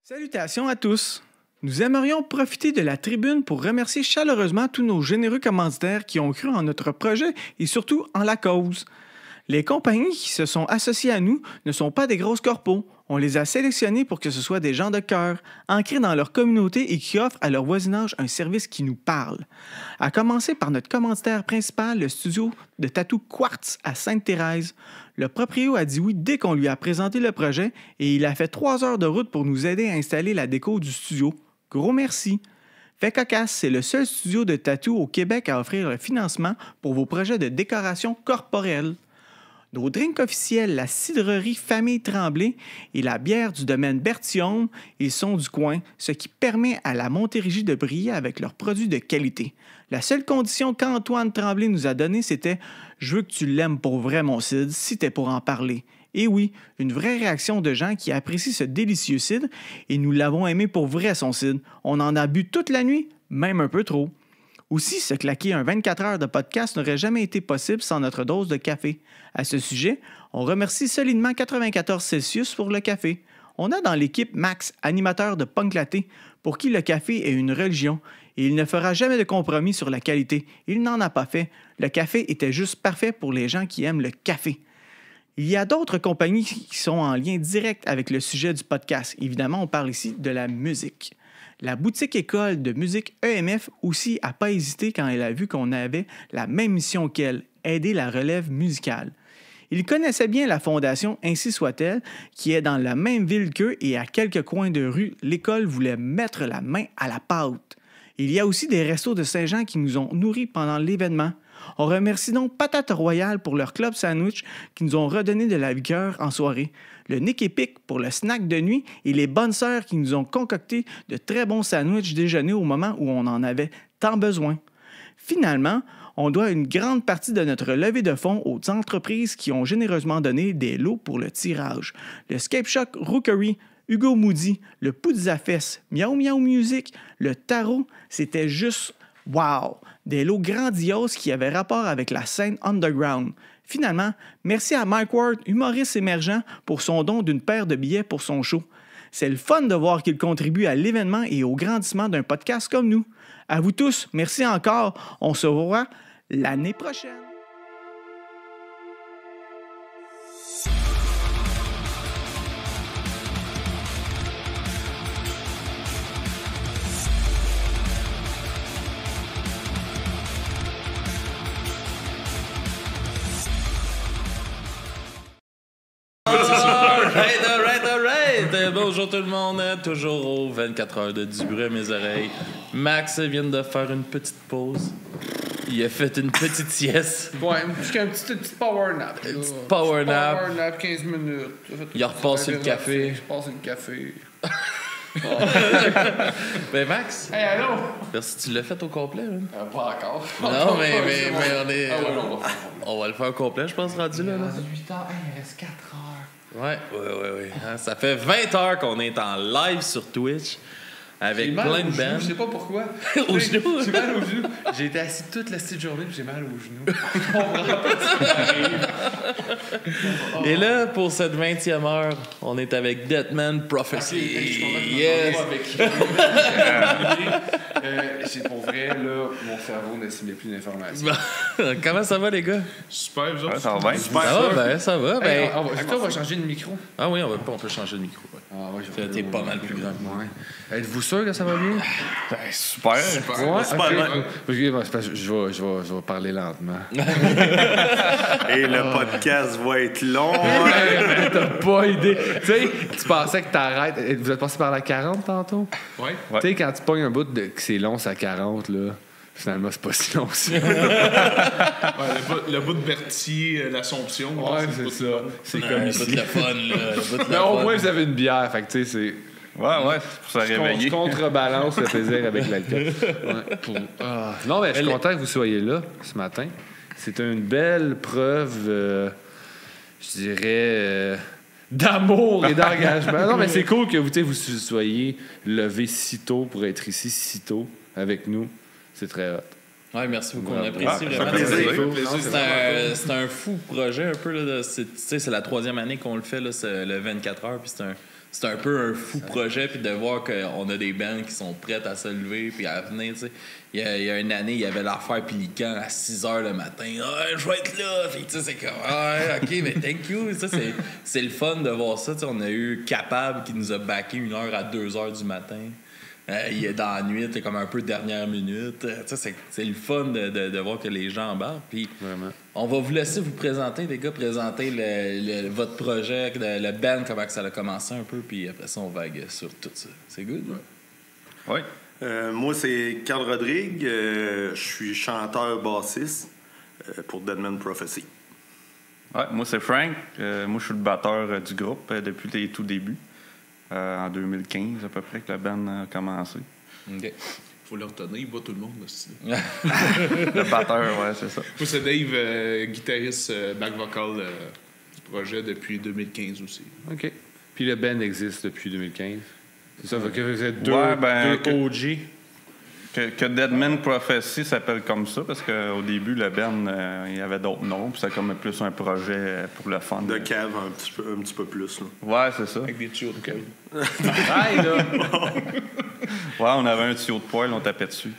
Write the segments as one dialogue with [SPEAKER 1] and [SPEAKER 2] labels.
[SPEAKER 1] Salutations à tous! Nous aimerions profiter de la tribune pour remercier chaleureusement tous nos généreux commanditaires qui ont cru en notre projet et surtout en la cause. Les compagnies qui se sont associées à nous ne sont pas des grosses corpos. On les a sélectionnés pour que ce soit des gens de cœur, ancrés dans leur communauté et qui offrent à leur voisinage un service qui nous parle. À commencer par notre commanditaire principal, le studio de tatou Quartz à Sainte-Thérèse. Le proprio a dit oui dès qu'on lui a présenté le projet et il a fait 3 heures de route pour nous aider à installer la déco du studio. Gros merci! Fait cocasse, c'est le seul studio de tatou au Québec à offrir le financement pour vos projets de décoration corporelle. Nos drinks officiels, la cidrerie Famille Tremblay et la bière du domaine Bertillon, ils sont du coin, ce qui permet à la Montérégie de briller avec leurs produits de qualité. La seule condition qu'Antoine Tremblay nous a donnée, c'était « Je veux que tu l'aimes pour vrai, mon cidre, si t'es pour en parler ». Et oui, une vraie réaction de gens qui apprécient ce délicieux cidre et nous l'avons aimé pour vrai, son cidre. On en a bu toute la nuit, même un peu trop. Aussi, se claquer un 24 heures de podcast n'aurait jamais été possible sans notre dose de café. À ce sujet, on remercie solidement 94 Celsius pour le café. On a dans l'équipe Max, animateur de Punk Laté, pour qui le café est une religion et il ne fera jamais de compromis sur la qualité. Il n'en a pas fait. Le café était juste parfait pour les gens qui aiment le café. Il y a d'autres compagnies qui sont en lien direct avec le sujet du podcast. Évidemment, on parle ici de la musique. La boutique école de musique EMF aussi n'a pas hésité quand elle a vu qu'on avait la même mission qu'elle, aider la relève musicale. Il connaissait bien la fondation Ainsi soit-elle, qui est dans la même ville qu'eux et à quelques coins de rue, l'école voulait mettre la main à la pâte. Il y a aussi des restos de Saint-Jean qui nous ont nourris pendant l'événement. On remercie donc Patate Royale pour leur club sandwich qui nous ont redonné de la vigueur en soirée, le Nick Epic pour le snack de nuit et les bonnes sœurs qui nous ont concocté de très bons sandwichs déjeuner au moment où on en avait tant besoin. Finalement, on doit une grande partie de notre levée de fonds aux entreprises qui ont généreusement donné des lots pour le tirage. Le Scape Shock Rookery, Hugo Moody, le Poudzafest, Miaou Miaou Music, le Tarot, c'était juste wow! Des lots grandioses qui avaient rapport avec la scène underground. Finalement, merci à Mike Ward, humoriste émergent, pour son don d'une paire de billets pour son show. C'est le fun de voir qu'il contribue à l'événement et au grandissement d'un podcast comme nous. À vous tous, merci encore. On se revoit l'année prochaine.
[SPEAKER 2] Alright. Bonjour tout le monde, toujours au 24 heures de du bruit à mes oreilles. Max vient de faire une petite pause. Il a fait une petite sieste.
[SPEAKER 3] Ouais, une petite power nap.
[SPEAKER 2] Une petite power nap.
[SPEAKER 3] Power nap, 15 minutes.
[SPEAKER 2] Il a repassé le café.
[SPEAKER 3] Je passe le café.
[SPEAKER 2] Ben Max,
[SPEAKER 3] Hey, allô?
[SPEAKER 2] merci, tu l'as fait au complet. Hein?
[SPEAKER 3] Pas encore.
[SPEAKER 2] Non, mais on est.
[SPEAKER 3] Ah ouais, non,
[SPEAKER 2] on va le faire au complet, je pense, rendu là.
[SPEAKER 3] 8 heures, il reste 4 heures.
[SPEAKER 2] Ouais. Hein, ça fait 20 heures qu'on est en live sur Twitch avec plein de bands.
[SPEAKER 3] Je sais pas pourquoi.
[SPEAKER 2] Aux genoux?
[SPEAKER 3] J'ai mal aux genoux. J'ai été assis toute la petite journée et j'ai mal aux genoux. Je comprends pas ce qui m'arrive.
[SPEAKER 2] Et là, pour cette 20e heure, on est avec Deadman Prophecy.
[SPEAKER 3] Okay, je suis content que
[SPEAKER 2] Yes!
[SPEAKER 3] C'est pour vrai, là, mon cerveau n'assimile plus d'informations.
[SPEAKER 2] Comment ça va, les gars?
[SPEAKER 4] Super, vous autres?
[SPEAKER 5] Ouais, ça va bien.
[SPEAKER 2] Ça va. Ben...
[SPEAKER 3] Hey, on va changer de micro.
[SPEAKER 2] Ah oui, on peut changer de micro. Ouais.
[SPEAKER 3] Ah ouais,
[SPEAKER 2] T'es pas mal plus grand.
[SPEAKER 3] Ouais. Êtes-vous sûr que ça va bien?
[SPEAKER 5] Ben, super.
[SPEAKER 3] Ouais,
[SPEAKER 5] Super bien.
[SPEAKER 3] Je vais parler lentement.
[SPEAKER 5] Et le podcast va être long.
[SPEAKER 3] T'as pas idée. Tu sais, tu pensais que t'arrêtes. Vous êtes passé par la 40 tantôt?
[SPEAKER 4] Ouais.
[SPEAKER 3] Tu sais, quand tu pognes un bout de que c'est long, c'est à 40, là. Finalement, c'est pas si long aussi.
[SPEAKER 4] Le bout de Berthier, l'Assomption.
[SPEAKER 3] Ouais, c'est ça. C'est comme
[SPEAKER 2] Le
[SPEAKER 3] ici.
[SPEAKER 2] bout de la fun, là.
[SPEAKER 3] Mais au moins, vous avez une bière. Fait que, tu sais, c'est.
[SPEAKER 5] Ouais, c'est pour se réveiller.
[SPEAKER 3] Je contrebalance le plaisir avec l'alcool. Ouais, non, mais je suis content que vous soyez là ce matin. C'est une belle preuve, je dirais, d'amour et d'engagement. Non, mais c'est cool que vous soyez levé si tôt pour être ici si tôt avec nous. C'est très hot.
[SPEAKER 2] Ouais, merci beaucoup. On apprécie
[SPEAKER 5] Ça
[SPEAKER 2] vraiment.
[SPEAKER 5] fait plaisir.
[SPEAKER 2] C'est un fou projet un peu. Là, c'est la 3e année qu'on le fait, là, c'est le 24 heures. Puis c'est un peu un fou projet, puis de voir qu'on a des bands qui sont prêtes à se lever puis à venir, tu sais. Il y a une année, il y avait l'affaire Pélican à 6h le matin. Ah, je vais être là! Puis, tu sais, c'est comme, ah, OK, mais thank you. Ça, c'est le fun de voir ça. Tu sais, on a eu Capable qui nous a backé 1h à 2h du matin. Il est dans la nuit, c'est comme un peu dernière minute. C'est le fun de voir que les gens embarquent. Puis on va vous laisser vous présenter, les gars, présenter votre projet, le band, comment que ça a commencé un peu, puis après ça, on vague sur tout ça. C'est good?
[SPEAKER 5] Oui. Moi, c'est Carl Rodrigue. Je suis chanteur-bassiste pour Deadman Prophecy.
[SPEAKER 6] Ouais, moi, c'est Frank. Moi, je suis le batteur du groupe depuis les tout débuts. En 2015, à peu près, que la band a commencé.
[SPEAKER 2] OK.
[SPEAKER 4] Faut le retenir, il bat tout le monde aussi.
[SPEAKER 6] Le batteur, ouais, c'est ça.
[SPEAKER 4] Moi, c'est Dave, guitariste back vocal du projet depuis 2015 aussi.
[SPEAKER 3] OK. Puis le band existe depuis 2015. C'est ça, fait que vous êtes deux OG.
[SPEAKER 6] Que Deadman Prophecy s'appelle comme ça, parce qu'au début, le band, il y avait d'autres noms, puis c'est comme plus un projet pour le fun.
[SPEAKER 5] De cave, un petit peu plus. Là.
[SPEAKER 6] Ouais, c'est ça.
[SPEAKER 4] Avec des tuyaux de poil.
[SPEAKER 3] Aïe, là!
[SPEAKER 6] Ouais, on avait un tuyau de poêle, on tapait dessus.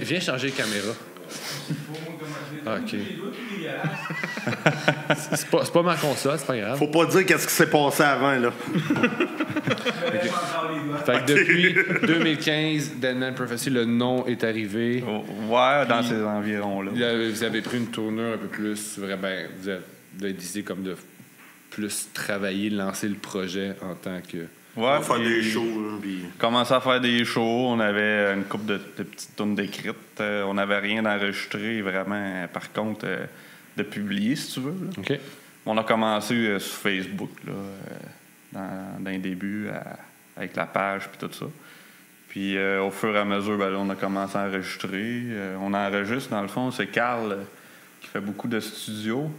[SPEAKER 3] Viens changer de caméra. OK. C'est pas ma console, c'est pas grave.
[SPEAKER 5] Faut pas dire qu'est-ce qui s'est passé avant, là.
[SPEAKER 3] Fait que depuis 2015, Deadman Prophecy, le nom est arrivé.
[SPEAKER 6] Ouais, dans ces environs-là.
[SPEAKER 3] Vous avez pris une tournure un peu plus. Vous avez décidé comme de plus travailler, lancer le projet en tant que.
[SPEAKER 5] Ouais, on va faire des shows. Là, puis...
[SPEAKER 6] Commencer à faire des shows. On avait une couple de petites tunes d'écrites. On n'avait rien d'enregistré, vraiment, par contre, de publier, si tu veux. Là.
[SPEAKER 3] OK.
[SPEAKER 6] On a commencé sur Facebook, là, dans les débuts, avec la page puis tout ça. Puis au fur et à mesure, ben, là, on a commencé à enregistrer. On enregistre, dans le fond, c'est Carl qui fait beaucoup de studios.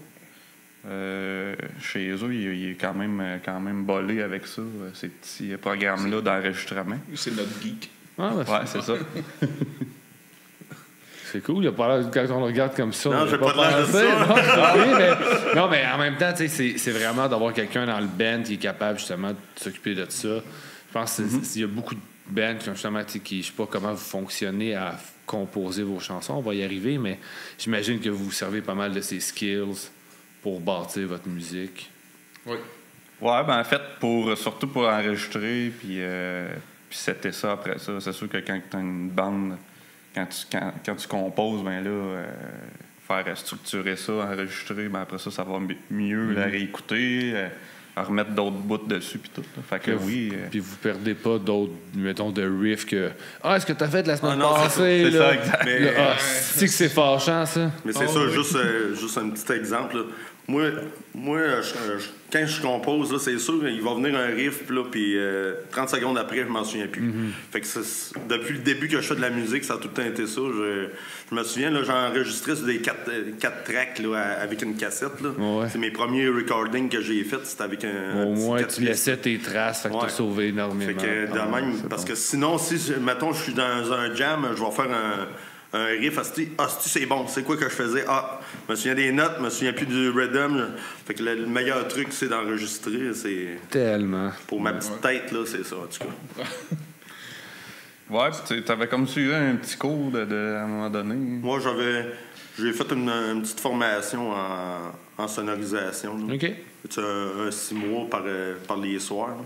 [SPEAKER 6] Chez eux, il est quand même bolé avec ça, ces petits programmes-là d'enregistrement.
[SPEAKER 4] C'est notre geek.
[SPEAKER 3] Ah, ben,
[SPEAKER 6] Ouais, c'est ça.
[SPEAKER 3] C'est cool, il a pas l'air, quand on le regarde comme ça.
[SPEAKER 5] Non, j'ai pas l'air de
[SPEAKER 3] pensé.
[SPEAKER 5] ça.
[SPEAKER 3] Non, mais en même temps, c'est vraiment d'avoir quelqu'un dans le band qui est capable justement de s'occuper de ça. Je pense qu'il y a beaucoup de bands justement qui, je sais pas comment vous fonctionnez à composer vos chansons, on va y arriver, mais j'imagine que vous servez pas mal de ces skills pour bâtir votre musique.
[SPEAKER 4] Oui.
[SPEAKER 6] Ouais, ben en fait, surtout pour enregistrer, puis c'était ça après ça. C'est sûr que quand tu as une bande, quand tu composes, ben là, faire structurer ça, enregistrer, ben après ça, ça va mieux la réécouter, remettre d'autres bouts dessus, puis tout. Là. Fait que oui.
[SPEAKER 3] Puis vous perdez pas d'autres, mettons, de riffs que. Ah, est-ce que t'as fait la semaine
[SPEAKER 5] non,
[SPEAKER 3] passée?
[SPEAKER 6] C'est ça, exact.
[SPEAKER 5] Mais,
[SPEAKER 3] c'est que c'est fâchant, ça.
[SPEAKER 5] Mais c'est ça, juste un petit exemple. Là. Moi quand je compose, là, c'est sûr, il va venir un riff, puis 30 secondes après, je m'en souviens plus. Fait que depuis le début que je fais de la musique, ça a tout le temps été ça. Je me souviens, là, j'ai enregistré sur des 4 tracks là, avec une cassette. Là.
[SPEAKER 3] Ouais.
[SPEAKER 5] C'est mes premiers recordings que j'ai faits, c'était avec un.
[SPEAKER 3] Au moins, tu laissais tes traces, fait que t'as sauvé énormément.
[SPEAKER 5] Fait que, de même, parce que sinon, mettons, je suis dans un jam, je vais faire un riff, c'est bon, c'est quoi que je faisais? Je me souviens des notes, je me souviens plus du rhythm. Fait que le meilleur truc, c'est d'enregistrer. C'est
[SPEAKER 3] Tellement.
[SPEAKER 5] pour ma petite tête, là, c'est ça, en tout cas.
[SPEAKER 6] Ouais, puis t'avais comme suivi un petit cours à un moment donné.
[SPEAKER 5] Moi, j'ai fait une petite formation en sonorisation. Là.
[SPEAKER 3] OK.
[SPEAKER 5] C'est un 6 mois par les soirs, là,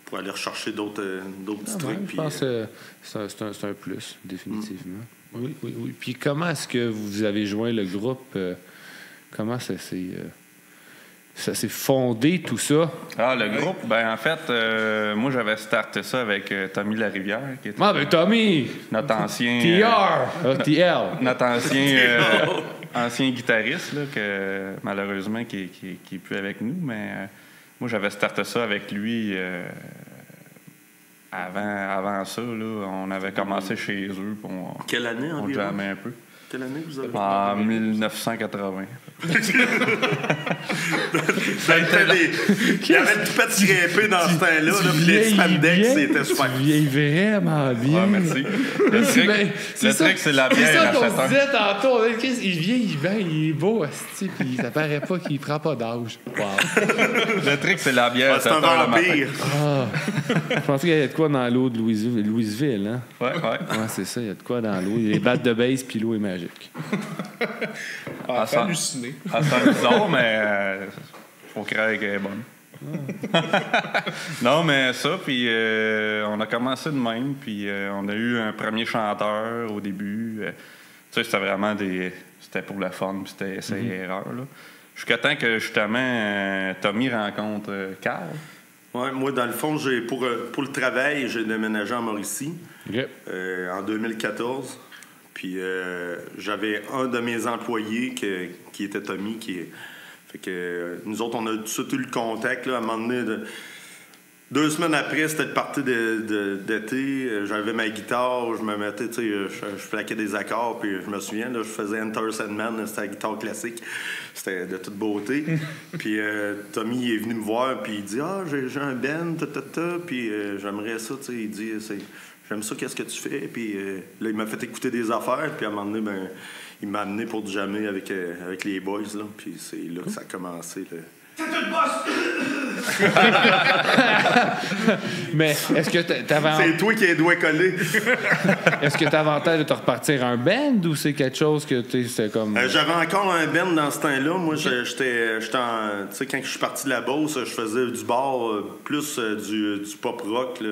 [SPEAKER 5] pour aller rechercher d'autres petits trucs.
[SPEAKER 3] Je pense que c'est un plus, définitivement. Oui. Puis comment est-ce que vous avez joint le groupe? Comment ça s'est fondé, tout ça?
[SPEAKER 6] Ah, le groupe, ben en fait, moi j'avais starté ça avec Tommy Larivière, qui était
[SPEAKER 3] Ben Tommy!
[SPEAKER 6] notre ancien...
[SPEAKER 3] TL!
[SPEAKER 6] Notre ancien guitariste, là, que malheureusement qui est plus avec nous, mais moi j'avais starté ça avec lui avant ça. Là, on avait commencé chez eux.
[SPEAKER 5] Quelle année
[SPEAKER 6] on
[SPEAKER 5] environ?
[SPEAKER 6] jammait un peu.
[SPEAKER 5] Quelle année vous avez?
[SPEAKER 6] En 1980.
[SPEAKER 5] Il y avait le toupette scrapé dans ce temps-là, là, puis les spandex, c'était super.
[SPEAKER 3] Tu vieilles vraiment bien.
[SPEAKER 6] Ouais, merci. Le truc, c'est la bière
[SPEAKER 3] C'est ça
[SPEAKER 6] à
[SPEAKER 3] qu'on
[SPEAKER 6] 7
[SPEAKER 3] se
[SPEAKER 6] ans.
[SPEAKER 3] disait tantôt. Il vieillit bien, il est beau, asti, puis ça paraît pas qu'il prend pas d'âge. Wow.
[SPEAKER 6] Le truc, c'est la bière à
[SPEAKER 5] C'est
[SPEAKER 6] 7
[SPEAKER 5] un
[SPEAKER 6] heures le matin.
[SPEAKER 5] vampire.
[SPEAKER 3] Je pensais qu'il y avait de quoi dans l'eau de Louisville, hein?
[SPEAKER 6] Ouais.
[SPEAKER 3] Ouais, c'est ça, il y a de quoi dans l'eau. Il y a des battes de base, puis l'eau est magique.
[SPEAKER 4] Ah,
[SPEAKER 6] ça-
[SPEAKER 4] halluciné.
[SPEAKER 6] Ça sent bizarre, mais faut croire qu'elle est bonne. Non, mais ça, puis on a commencé de même, puis on a eu un premier chanteur au début. Tu sais, c'était vraiment c'était pour le fun, puis c'était essai-erreur, là. Jusqu'à temps que, justement, Tommy rencontre Carl.
[SPEAKER 5] Ouais, moi, dans le fond, pour le travail, j'ai déménagé en Mauricie
[SPEAKER 3] OK.
[SPEAKER 5] en 2014. Puis j'avais un de mes employés qui était Tommy. Fait que nous autres, on a tout de suite eu le contact. Là, à un moment donné, 2 semaines après, c'était le party d'été. J'avais ma guitare, je me mettais, tu sais, je plaquais des accords, puis je me souviens, là, je faisais Enter Sandman, c'était la guitare classique. C'était de toute beauté. Puis Tommy est venu me voir, puis il dit « Ah, j'ai un band, puis j'aimerais ça, tu sais. » Il dit « J'aime ça, qu'est-ce que tu fais? » Puis là, il m'a fait écouter des affaires, puis à un moment donné, ben, il m'a amené pour jammer avec les boys, là. Puis c'est là que ça a commencé, là.
[SPEAKER 3] Mais est-ce que
[SPEAKER 5] C'est toi qui as les doigts collés.
[SPEAKER 3] est-ce que t'avantages de te repartir un band ou c'est quelque chose que c'était comme.
[SPEAKER 5] J'avais encore un band dans ce temps-là. Moi, j'étais en. Tu sais, quand je suis parti de la Beauce, je faisais du bar, plus du pop rock, là,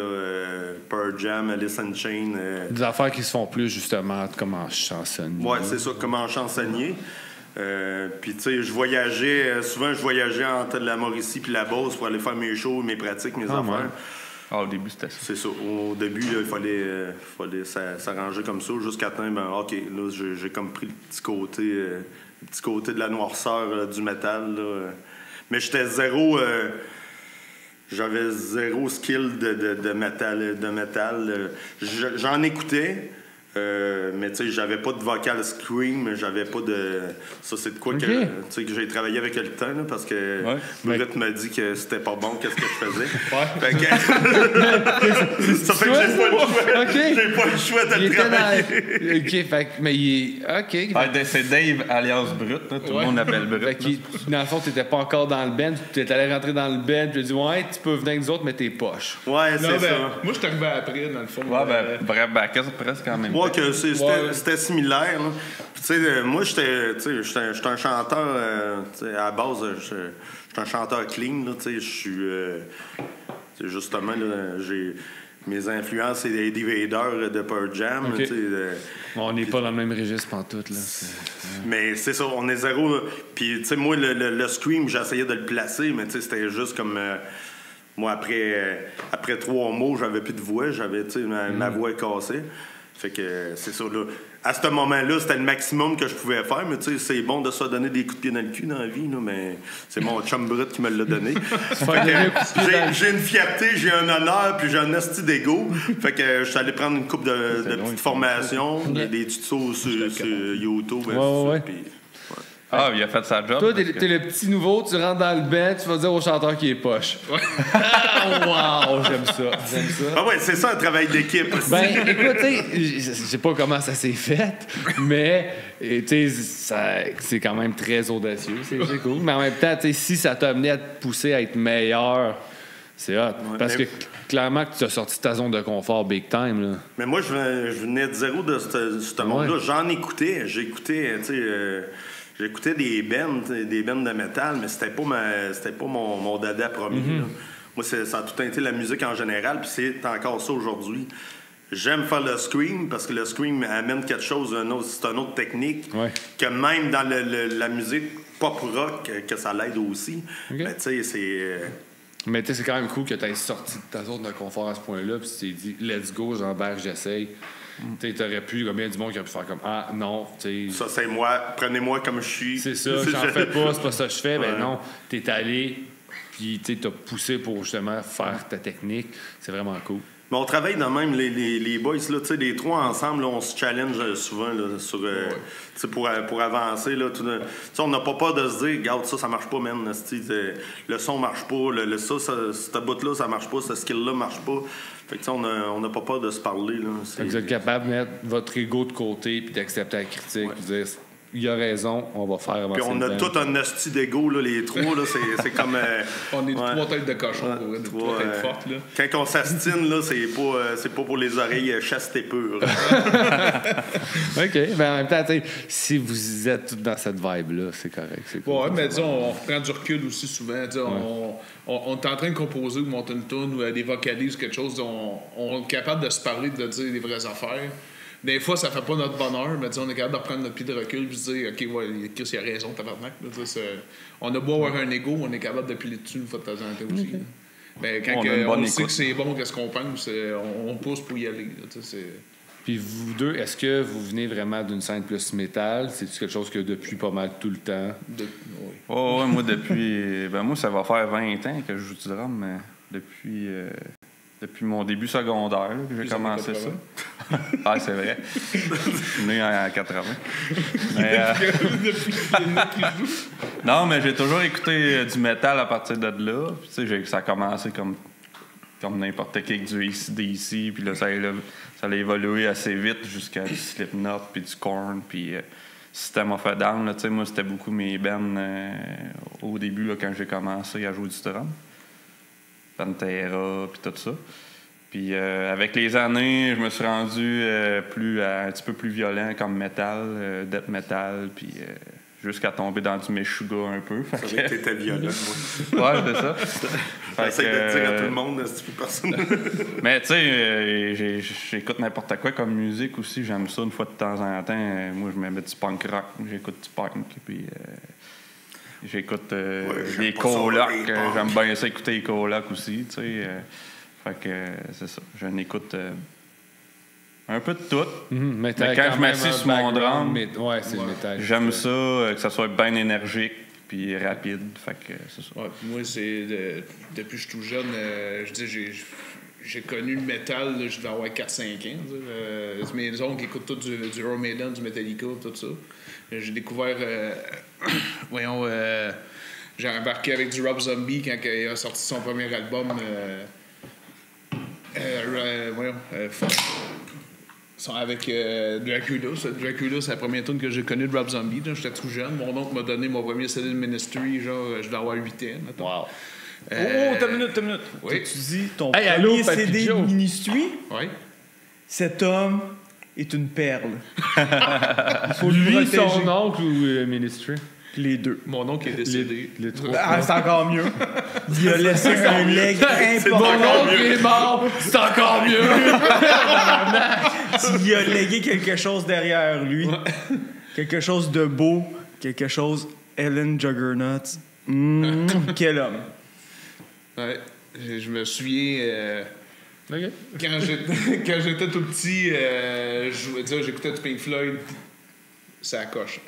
[SPEAKER 5] Pearl Jam, Alice in Chains.
[SPEAKER 3] Des affaires qui se font plus justement comme en chansonnier.
[SPEAKER 5] Ouais, c'est ça, comme en chansonnier. Puis, tu sais, souvent, je voyageais entre la Mauricie puis la Beauce pour aller faire mes shows, mes pratiques, mes affaires.
[SPEAKER 3] ouais.
[SPEAKER 6] Ah, au début, c'était ça.
[SPEAKER 5] C'est ça. Au début, là, il fallait s'arranger comme ça jusqu'à temps, ben, OK, là, j'ai comme pris le petit côté de la noirceur du métal, là. Mais j'étais zéro... j'avais zéro skill de métal. J'en écoutais... mais tu sais, j'avais pas de vocal scream, j'avais pas de. Ça, c'est de quoi que j'ai travaillé avec le temps, là, parce que Brett m'a dit que c'était pas bon, qu'est-ce que je faisais. Fait que... ça fait que j'ai pas le choix.
[SPEAKER 3] Okay.
[SPEAKER 5] J'ai pas le choix de
[SPEAKER 3] Il
[SPEAKER 5] le
[SPEAKER 3] était
[SPEAKER 5] travailler.
[SPEAKER 3] OK, fait que, mais il est. OK.
[SPEAKER 6] Ah, c'est Dave alias Brut, là. Tout le monde l'appelle Brut.
[SPEAKER 3] Fait que, dans le fond, t'étais pas encore dans le band, tu étais allé rentrer dans le band, tu as dit, ouais, tu peux venir avec nous autres, mais t'es poche.
[SPEAKER 5] Ouais,
[SPEAKER 4] Non,
[SPEAKER 5] c'est ça.
[SPEAKER 4] moi, je suis arrivé après, dans le fond.
[SPEAKER 6] Ouais, bref, presque en même temps.
[SPEAKER 5] Ouais, que c'était similaire. Là. Puis, tu sais, moi, j'étais un chanteur, tu sais, à la base, j'étais un chanteur clean, là, tu sais, je suis, justement, là, j'ai mes influences, c'est Eddie Vedder de Pearl Jam,
[SPEAKER 3] Ok.
[SPEAKER 5] tu sais.
[SPEAKER 3] On n'est pas dans le même registre pantoute, là.
[SPEAKER 5] Mais c'est ça, on est zéro. Là. Puis, tu sais, moi, le scream, j'essayais de le placer, mais tu sais, c'était juste comme... moi, après 3 mots, j'avais plus de voix, j'avais, tu sais, ma voix est cassée. Fait que c'est ça, là. À ce moment-là, c'était le maximum que je pouvais faire, mais tu sais, c'est bon de se donner des coups de pied dans le cul dans la vie, là, mais c'est mon chum brut qui me l'a donné. Fait que j'ai une fierté, j'ai un honneur, puis j'ai un esti d'ego. Fait que je suis allé prendre une couple de petites formations, des tutos sur YouTube.
[SPEAKER 3] Ouais.
[SPEAKER 5] Puis,
[SPEAKER 6] Ah, il a fait sa job.
[SPEAKER 3] Toi,
[SPEAKER 6] parce
[SPEAKER 3] t'es
[SPEAKER 6] que-
[SPEAKER 3] le petit nouveau, tu rentres dans le band, tu vas dire au chanteur qui est poche. Wow, j'aime ça.
[SPEAKER 5] ah ouais, c'est ça un travail d'équipe.
[SPEAKER 3] Ben, écoute, tu sais, je sais pas comment ça s'est fait, mais, tu sais, c'est quand même très audacieux, c'est cool. Mais en même temps, tu sais, si ça t'a amené à te pousser à être meilleur, c'est hot.
[SPEAKER 5] Ouais,
[SPEAKER 3] Parce
[SPEAKER 5] mais-
[SPEAKER 3] que, clairement, que tu as sorti de ta zone de confort big time, là.
[SPEAKER 5] Mais moi, je venais de zéro de ce monde-là. J'en écoutais. J'écoutais, tu sais, j'écoutais des bands de métal, mais c'était pas mon dada premier. Là. Moi, ça a tout été la musique en général, puis c'est encore ça aujourd'hui. J'aime faire le scream parce que le scream amène quelque chose, c'est une autre technique que même dans la musique pop rock, que ça l'aide aussi.
[SPEAKER 3] Okay.
[SPEAKER 5] Mais tu sais, c'est...
[SPEAKER 3] Mais tu sais, c'est quand même cool que tu aies sorti de ta zone de confort à ce point-là, puis tu t'es dit, let's go, j'embarque, j'essaye. Tu sais, t'aurais pu, combien du monde qui aurait pu faire comme, ah non, tu sais.
[SPEAKER 5] Ça, c'est moi. Prenez-moi comme je suis.
[SPEAKER 3] C'est ça, j'en fais pas, c'est pas ça que je fais. Ben non, t'es allé, puis tu t'as poussé pour justement faire ta technique. C'est vraiment cool.
[SPEAKER 5] Mais on travaille dans même les boys, là, les trois ensemble, là, on se challenge souvent là, sur, pour avancer. Là, on n'a pas peur de se dire, regarde, ça marche pas, man. Le son marche pas, cette bout-là, ça marche pas, ce skill-là marche pas. Fait que, on n'a pas peur de se parler. Là,
[SPEAKER 3] vous êtes capable de mettre votre ego de côté puis d'accepter la critique, puis de dire il a raison, on va faire avancer.
[SPEAKER 5] Puis on a tout un hostie d'ego, là, les trois. Là, c'est comme.
[SPEAKER 4] On est trois têtes de cochon, des trois têtes fortes. Là.
[SPEAKER 5] Quand on s'astine, là, c'est pas pour les oreilles chastes et pures.
[SPEAKER 3] OK. Ben, en même temps, si vous êtes tous dans cette vibe-là, c'est correct. C'est cool,
[SPEAKER 4] mais disons, on reprend du recul aussi souvent. On est en train de composer ou monter une tune ou des vocalises ou quelque chose. On est capable de se parler, de dire les vraies affaires. Des fois, ça fait pas notre bonheur, mais on est capable de reprendre notre pied de recul et se dire, OK, ouais, Chris, il a raison, tabarnak. On a beau avoir un ego, on est capable de piler dessus une fois de temps en temps aussi. Okay. Mais quand on sait que c'est bon, qu'est-ce qu'on pense, on pousse pour y aller. Là,
[SPEAKER 3] Puis vous deux, est-ce que vous venez vraiment d'une scène plus métal? C'est-tu quelque chose que depuis pas mal tout le temps?
[SPEAKER 6] Oui. Oh, moi, depuis... moi, ça va faire 20 ans que je joue du drum, mais depuis mon début secondaire là, que j'ai commencé ça. Ah, c'est vrai. Je suis né en 80. Mais, non, mais j'ai toujours écouté du métal à partir de là. Puis, ça a commencé comme n'importe qui avec du AC/DC. Puis là, ça a évolué assez vite jusqu'à du Slipknot, puis du Korn, puis System of a Down. Là, moi, c'était beaucoup mes bands au début là, quand j'ai commencé à jouer du drum. Pantera, puis tout ça. Puis avec les années, je me suis rendu un petit peu plus violent comme metal, death metal, puis jusqu'à tomber dans du Meshuggah un peu.
[SPEAKER 5] Ça veut dire que t'étais violent, moi.
[SPEAKER 6] Ouais, c'est ça.
[SPEAKER 5] J'essaie de dire à tout le monde, si tu peux personne.
[SPEAKER 6] Mais tu sais, j'écoute n'importe quoi comme musique aussi. J'aime ça une fois de temps en temps. Moi, je me mets du punk rock, j'écoute du punk, puis... J'écoute les colocs. J'aime bien ça écouter les colocs aussi, tu sais. Fait que c'est ça. Je n'écoute un peu de tout. Mais quand je m'assieds sur mon drum,
[SPEAKER 3] c'est le métal.
[SPEAKER 6] J'aime ça, que ça soit bien énergique puis rapide. Fait que c'est ça.
[SPEAKER 4] Ouais, moi, c'est depuis que je suis tout jeune, j'ai connu le métal, là, je devais avoir 4-5 ans. Mes oncles qui écoutent tout du Iron Maiden, du Metallica, tout ça. J'ai découvert... j'ai embarqué avec du Rob Zombie quand il a sorti son premier album. Avec Dracula. Dracula, c'est la première tune que j'ai connue de Rob Zombie. J'étais tout jeune. Mon oncle m'a donné mon premier CD de Ministry, je devais avoir 8 ans. Wow.
[SPEAKER 1] T'as une minute.
[SPEAKER 4] Oui.
[SPEAKER 1] Tu dis ton premier CD de Ministry?
[SPEAKER 4] Oui.
[SPEAKER 1] Cet homme est une perle.
[SPEAKER 3] Il faut lui, son oncle ou Ministry?
[SPEAKER 1] Les deux.
[SPEAKER 4] Mon oncle est décédé.
[SPEAKER 3] Les trois.
[SPEAKER 1] C'est encore mieux. Il a laissé un leg important.
[SPEAKER 3] Mon oncle est mort, c'est encore mieux.
[SPEAKER 1] Il a légué quelque chose derrière lui. Quelque chose de beau. Quelque chose... Ellen Juggernaut. Quel homme.
[SPEAKER 4] Ouais. Je me souviens...
[SPEAKER 3] Okay.
[SPEAKER 4] Quand j'étais tout petit, j'écoutais du Pink Floyd. Ça coche.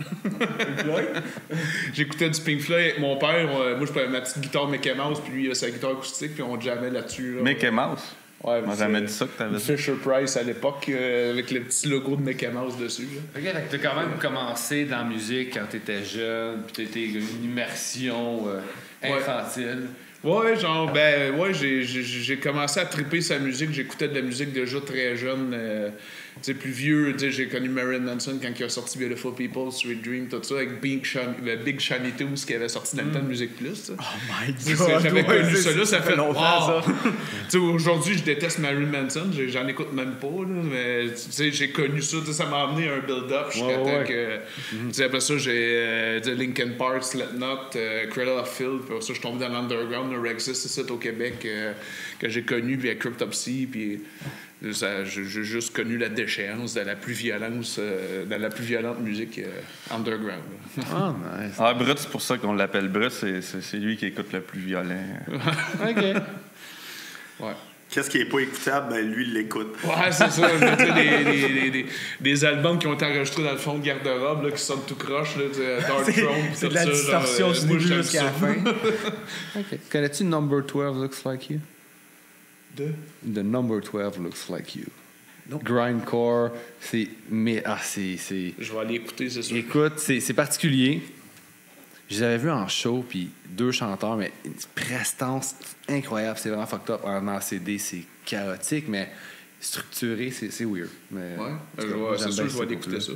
[SPEAKER 4] J'écoutais du Pink Floyd avec mon père. Moi, je prenais ma petite guitare Mickey Mouse, puis lui, il a sa guitare acoustique, puis on jammait là-dessus. Là.
[SPEAKER 6] Mickey Mouse?
[SPEAKER 4] Ouais,
[SPEAKER 6] moi, jamais dit ça que t'avais ça.
[SPEAKER 4] Fisher Price à l'époque, avec le petit logo de Mickey Mouse dessus. Là.
[SPEAKER 3] OK, t'as quand même commencé dans la musique quand t'étais jeune, puis t'étais une immersion infantile.
[SPEAKER 4] Ouais, j'ai commencé à triper sa musique. J'écoutais de la musique déjà très jeune. Plus vieux, j'ai connu Marilyn Manson quand il a sorti Beautiful People, Sweet Dream, tout ça, avec Big Shiny Tunes qui avait sorti dans le temps de Musique Plus.
[SPEAKER 1] Oh my God!
[SPEAKER 4] J'avais connu ça là, ça fait
[SPEAKER 1] longtemps,
[SPEAKER 4] ça. Aujourd'hui, je déteste Marilyn Manson, j'en écoute même pas, là, mais j'ai connu ça, ça m'a amené un build-up jusqu'à temps que... Après ça, j'ai Linkin Park, Slipknot, Cradle of Filth, puis après ça, je suis tombé dans l'underground, le Rexis, c'est ça, au Québec, que j'ai connu, puis à Cryptopsy, puis... J'ai juste connu la déchéance de la plus violente musique underground.
[SPEAKER 3] Oh, nice.
[SPEAKER 6] Ah, Brut, c'est pour ça qu'on l'appelle Brut, c'est lui qui écoute le plus violent.
[SPEAKER 3] OK.
[SPEAKER 4] Ouais.
[SPEAKER 5] qu'est-ce qui est pas écoutable, ben lui, il l'écoute.
[SPEAKER 4] Ouais, c'est ça. Des albums qui ont été enregistrés dans le fond de garde-robe, là, qui sonnent tout croche, là, Dark Throne.
[SPEAKER 1] C'est de la distorsion du début jusqu'à la fin.
[SPEAKER 3] OK. Connais-tu Number 12 Looks Like You? The Number 12 Looks Like You.
[SPEAKER 4] Non.
[SPEAKER 3] Grindcore, c'est... Mais, c'est...
[SPEAKER 4] Je vais aller écouter, c'est sûr.
[SPEAKER 3] Écoute, c'est particulier. Je les avais vus en show, puis 2 chanteurs, mais une prestance incroyable. C'est vraiment fucked up. En CD, c'est chaotique, mais structuré, c'est weird. Mais,
[SPEAKER 4] c'est sûr que je vais aller écouter ça.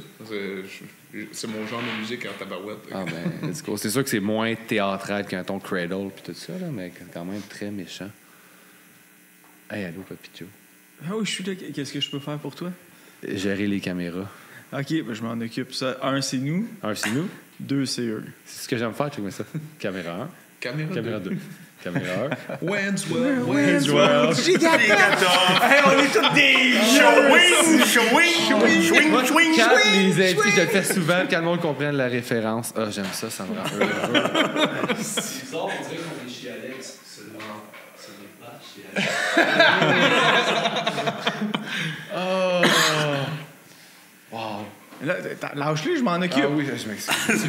[SPEAKER 4] C'est mon genre de musique en tabarouette.
[SPEAKER 3] Ah ben, let's go. C'est sûr que c'est moins théâtral qu'un ton Cradle, puis tout ça, là, mais quand même très méchant. Hey, allô, Papicho.
[SPEAKER 1] Ah oui, je suis là. Qu'est-ce que je peux faire pour toi?
[SPEAKER 3] Gérer les caméras.
[SPEAKER 1] OK, ben je m'en occupe. Ça, 1, c'est nous.
[SPEAKER 3] 1, c'est nous.
[SPEAKER 1] 2, c'est eux.
[SPEAKER 3] C'est ce que j'aime faire, tu vois ça. Caméra 1. Caméra 2. Caméra 1.
[SPEAKER 4] When's
[SPEAKER 1] Well. Hey, on est tous des...
[SPEAKER 3] Quand les invités, je le fais souvent, quand le monde comprenne la référence. Ah, j'aime ça, ça me rend heureux.
[SPEAKER 7] C'est bizarre, on dirait qu'on est chez Alex. Ce n'est pas chez Alex.
[SPEAKER 3] Wow.
[SPEAKER 1] Là, lâche-les, je m'en occupe.
[SPEAKER 3] Ah oui, je m'excuse.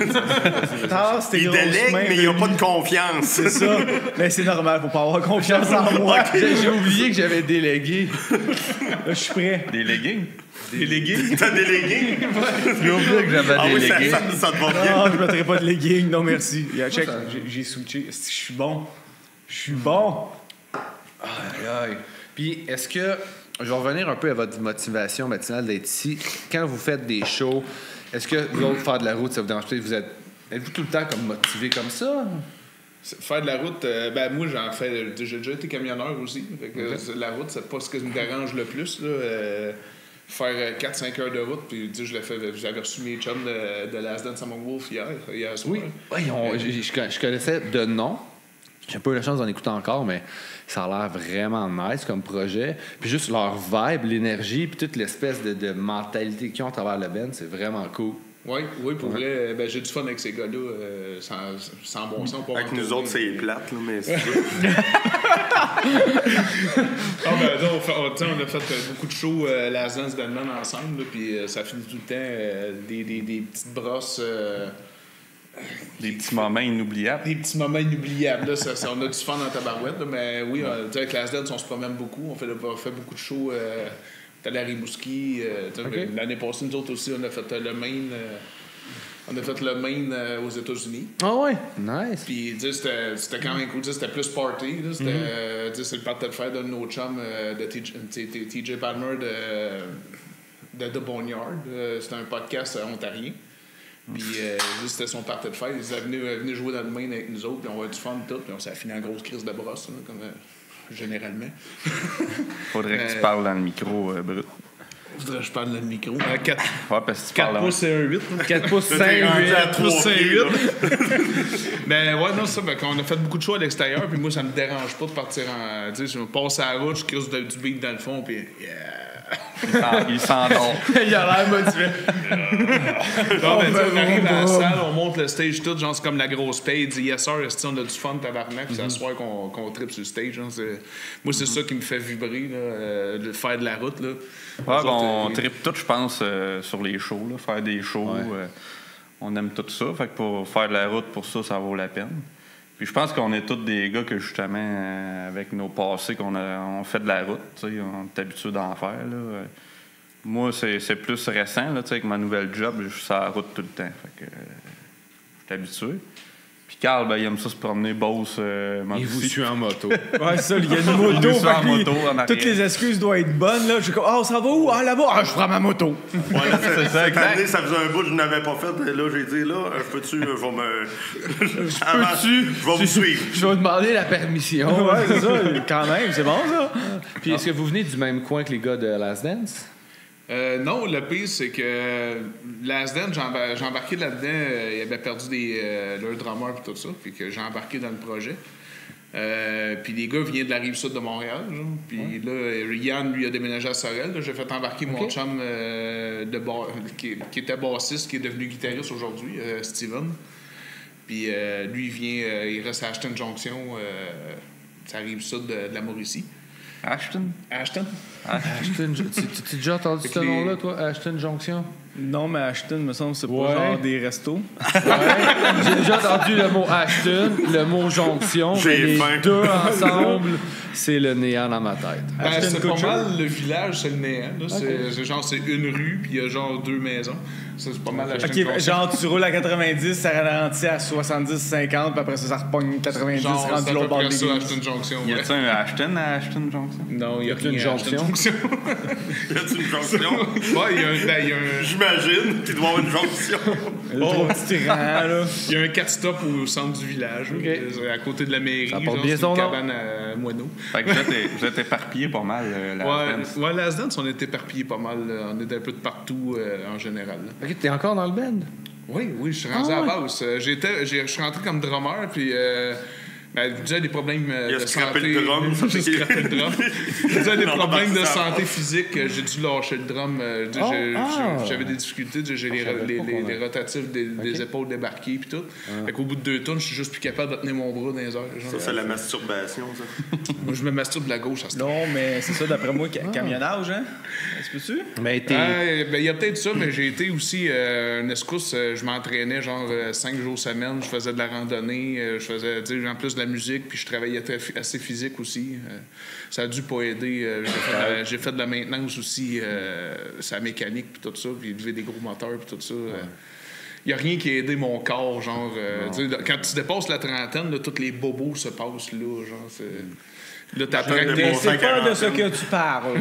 [SPEAKER 5] Il délègue, mais il n'a pas de confiance.
[SPEAKER 1] C'est ça. Mais c'est normal, faut pas avoir confiance en moi.
[SPEAKER 3] J'ai oublié que j'avais délégué.
[SPEAKER 1] Là, je suis prêt.
[SPEAKER 6] Délégué?
[SPEAKER 5] T'as délégué?
[SPEAKER 6] J'ai oublié que j'avais délégué.
[SPEAKER 5] Ça te va bien.
[SPEAKER 1] Non, je ne mettrai pas de legging. Non, merci. Check, j'ai switché. Je suis bon.
[SPEAKER 3] Aïe, aïe. Puis, est-ce que... Je vais revenir un peu à votre motivation matinale d'être ici. Quand vous faites des shows, est-ce que vous autres, faire de la route, ça vous dérange pas? Êtes-vous tout le temps comme motivé comme ça?
[SPEAKER 4] Faire de la route, moi j'en fais. J'ai déjà été camionneur aussi. Fait que la route, c'est pas ce qui me dérange le plus. Là. Faire 4-5 heures de route, puis je l'ai fait. J'avais reçu mes chums de Last Dance Among Wolf hier soir.
[SPEAKER 3] Oui, je connaissais de nom. J'ai pas eu la chance d'en écouter encore, mais ça a l'air vraiment nice comme projet. Puis juste leur vibe, l'énergie, puis toute l'espèce de mentalité qu'ils ont à travers le band, c'est vraiment cool.
[SPEAKER 4] Oui, pour vrai, j'ai du fun avec ces gars-là, sans bon sens.
[SPEAKER 5] Avec nous autres, c'est plate, là, mais c'est
[SPEAKER 4] on a fait beaucoup de shows Last Dance Bandman ensemble, puis ça finit tout le temps des petites brosses...
[SPEAKER 6] Des petits moments inoubliables.
[SPEAKER 4] Des petits moments inoubliables. Là, on a du fun dans tabarouette, là, mais oui, avec Last Dance, on se promène beaucoup. On fait beaucoup de shows à la Rimouski. Okay. L'année passée, nous autres aussi, on a fait le Maine. On a fait le Maine aux États-Unis.
[SPEAKER 3] Ah ouais? Nice.
[SPEAKER 4] Puis c'était quand même cool. C'était plus party. C'est le party de faire de nos chums de TJ Palmer de The Boneyard. C'était un podcast ontarien. Puis c'était son party de fête. Ils venaient jouer dans le Maine avec nous autres, puis on avait du fun tout, puis on s'est fini en grosse crise de brosse, là, comme généralement.
[SPEAKER 6] Faudrait que tu parles dans le micro, Brut.
[SPEAKER 4] Faudrait que je parle dans le micro. 4
[SPEAKER 6] pouces,
[SPEAKER 4] c'est un 8.
[SPEAKER 3] 4 pouces, c'est un 8.
[SPEAKER 4] 4 pouces, c'est un 8. Mais ouais, non, ça, on a fait beaucoup de choses à l'extérieur, puis moi, ça me dérange pas de partir en. Tu sais, je passe à la route, je crise du beat dans le fond, puis
[SPEAKER 6] il s'endort.
[SPEAKER 3] Il a l'air motivé.
[SPEAKER 4] On arrive à la salle, on monte le stage tout, genre c'est comme la grosse paye. Il dit yes sir, on a du fun tabarnak, puis c'est à soir qu'on tripe sur le stage. Genre, moi, c'est ça qui me fait vibrer, là, de faire de la route. Là.
[SPEAKER 6] On tripe tout, je pense, sur les shows. Là, faire des shows, on aime tout ça. Fait que pour faire de la route, pour ça vaut la peine. Puis je pense qu'on est tous des gars que justement, avec nos passés, on fait de la route. On est habitué d'en faire. Là. Moi, c'est plus récent. Là, avec ma nouvelle job, je suis sur la route tout le temps. Fait que je suis habitué. Puis Carl, il aime ça se promener, boss.
[SPEAKER 3] Il vous suit en moto.
[SPEAKER 1] Ouais, ça, il y a une moto. Toutes les excuses doivent être bonnes. Là. Je suis comme, on s'en va où? Ah, là-bas. Ah, je prends ma moto.
[SPEAKER 5] Ouais, c'est ça. Cette année, ça faisait un bout que je n'avais pas fait. Là, j'ai dit, là, je vais me suivre.
[SPEAKER 3] Je vais demander la permission.
[SPEAKER 1] Ouais, c'est ça. Quand même, c'est bon, ça.
[SPEAKER 3] Puis est-ce que vous venez du même coin que les gars de Last Dance?
[SPEAKER 4] Non, le pire, c'est que Last Dance, j'ai embarqué là-dedans. Il avait perdu leur drummer et tout ça. Puis que j'ai embarqué dans le projet. Puis les gars venaient de la Rive-Sud de Montréal. Genre. Puis là, Yann, lui, a déménagé à Sorel. Là. J'ai fait embarquer mon chum qui était bassiste, qui est devenu guitariste aujourd'hui, Steven. Puis lui, il reste à Ashton Junction, ça Rive-Sud de la Mauricie.
[SPEAKER 6] Ashton?
[SPEAKER 4] Ashton?
[SPEAKER 3] Ashton, tu déjà entendu ce nom-là, toi? Ashton Jonction?
[SPEAKER 1] Non, mais Ashton, me semble, c'est
[SPEAKER 3] Ouais.
[SPEAKER 1] pas genre des restos.
[SPEAKER 3] Ouais. J'ai déjà entendu le mot Ashton, le mot jonction.
[SPEAKER 5] J'ai
[SPEAKER 3] mais les
[SPEAKER 5] faim.
[SPEAKER 3] deux ensemble, c'est le néant dans ma tête.
[SPEAKER 4] Ben,
[SPEAKER 1] Ashton
[SPEAKER 4] c'est pas
[SPEAKER 1] Kutcher.
[SPEAKER 4] mal le village, c'est le néant. Là. C'est genre, c'est une rue, puis il y a genre 2 maisons. Ça, c'est pas mal Ashton
[SPEAKER 1] Ok,
[SPEAKER 4] Junction.
[SPEAKER 1] genre tu roules à 90, ça ralentit à 70-50, puis après ça repogne 90,
[SPEAKER 4] Genre,
[SPEAKER 1] rendu
[SPEAKER 4] c'est à
[SPEAKER 1] l'autre
[SPEAKER 4] peu
[SPEAKER 1] bord de
[SPEAKER 4] près ça,
[SPEAKER 1] l'église.
[SPEAKER 4] Ashton Junction.
[SPEAKER 6] Y
[SPEAKER 4] Ouais.
[SPEAKER 6] a-tu un Ashton à Ashton Johnson?
[SPEAKER 4] Non, il y a
[SPEAKER 3] une
[SPEAKER 4] rien à Ashton
[SPEAKER 3] jonction?
[SPEAKER 4] Junction.
[SPEAKER 5] Y a-tu une jonction?
[SPEAKER 4] Ouais, il y a un...
[SPEAKER 5] J'imagine qu'il doit y avoir une jonction.
[SPEAKER 1] Le trop petit rang, là.
[SPEAKER 4] Il y a un 4 stop au centre du village, à côté de la mairie.
[SPEAKER 3] Ça porte
[SPEAKER 4] genre,
[SPEAKER 3] bien
[SPEAKER 4] c'est
[SPEAKER 3] son
[SPEAKER 4] une
[SPEAKER 3] nom.
[SPEAKER 4] cabane à moineaux.
[SPEAKER 6] Fait que vous êtes éparpillés pas mal, la dance.
[SPEAKER 4] Ouais, Last Dance, on est éparpillés pas mal. On est un peu de partout en général. Là.
[SPEAKER 3] Ok, t'es encore dans le band?
[SPEAKER 4] Oui, je suis rendu à la base. Je suis rentré comme drummer, puis déjà des problèmes
[SPEAKER 5] Il a
[SPEAKER 4] de
[SPEAKER 5] scrappé
[SPEAKER 4] santé.
[SPEAKER 5] le drum.
[SPEAKER 4] J'ai scrappé le drum. Déjà des
[SPEAKER 5] Non,
[SPEAKER 4] problèmes de
[SPEAKER 5] ça
[SPEAKER 4] santé physique. J'ai dû lâcher le drum. J'avais des difficultés. J'ai les rotatifs des épaules débarquées, puis tout. Fait qu'au bout de 2 tonnes, je suis juste plus capable de tenir mon bras dans les heures.
[SPEAKER 5] Ça, c'est la masturbation, ça.
[SPEAKER 4] Moi, je me masturbe de la gauche à ce temps.
[SPEAKER 1] Non, mais c'est ça, d'après moi, camionnage, hein? Est-ce que tu?
[SPEAKER 3] Mais
[SPEAKER 4] Il y a peut-être ça, mais j'ai été aussi une escousse. Je m'entraînais genre 5 jours semaine. Je faisais de la randonnée. Je faisais, tu sais, en plus de la musique, puis je travaillais assez physique aussi. Ça a dû pas aider. J'ai fait de la maintenance aussi, sa mécanique, puis tout ça, puis lever des gros moteurs, puis tout ça. Il n'y a rien qui a aidé mon corps, genre... tu sais, quand tu dépasses la trentaine, là, tous les bobos se passent là, genre... Là, t'apprends
[SPEAKER 5] de
[SPEAKER 4] que
[SPEAKER 5] bon
[SPEAKER 1] C'est pas de ce que tu parles.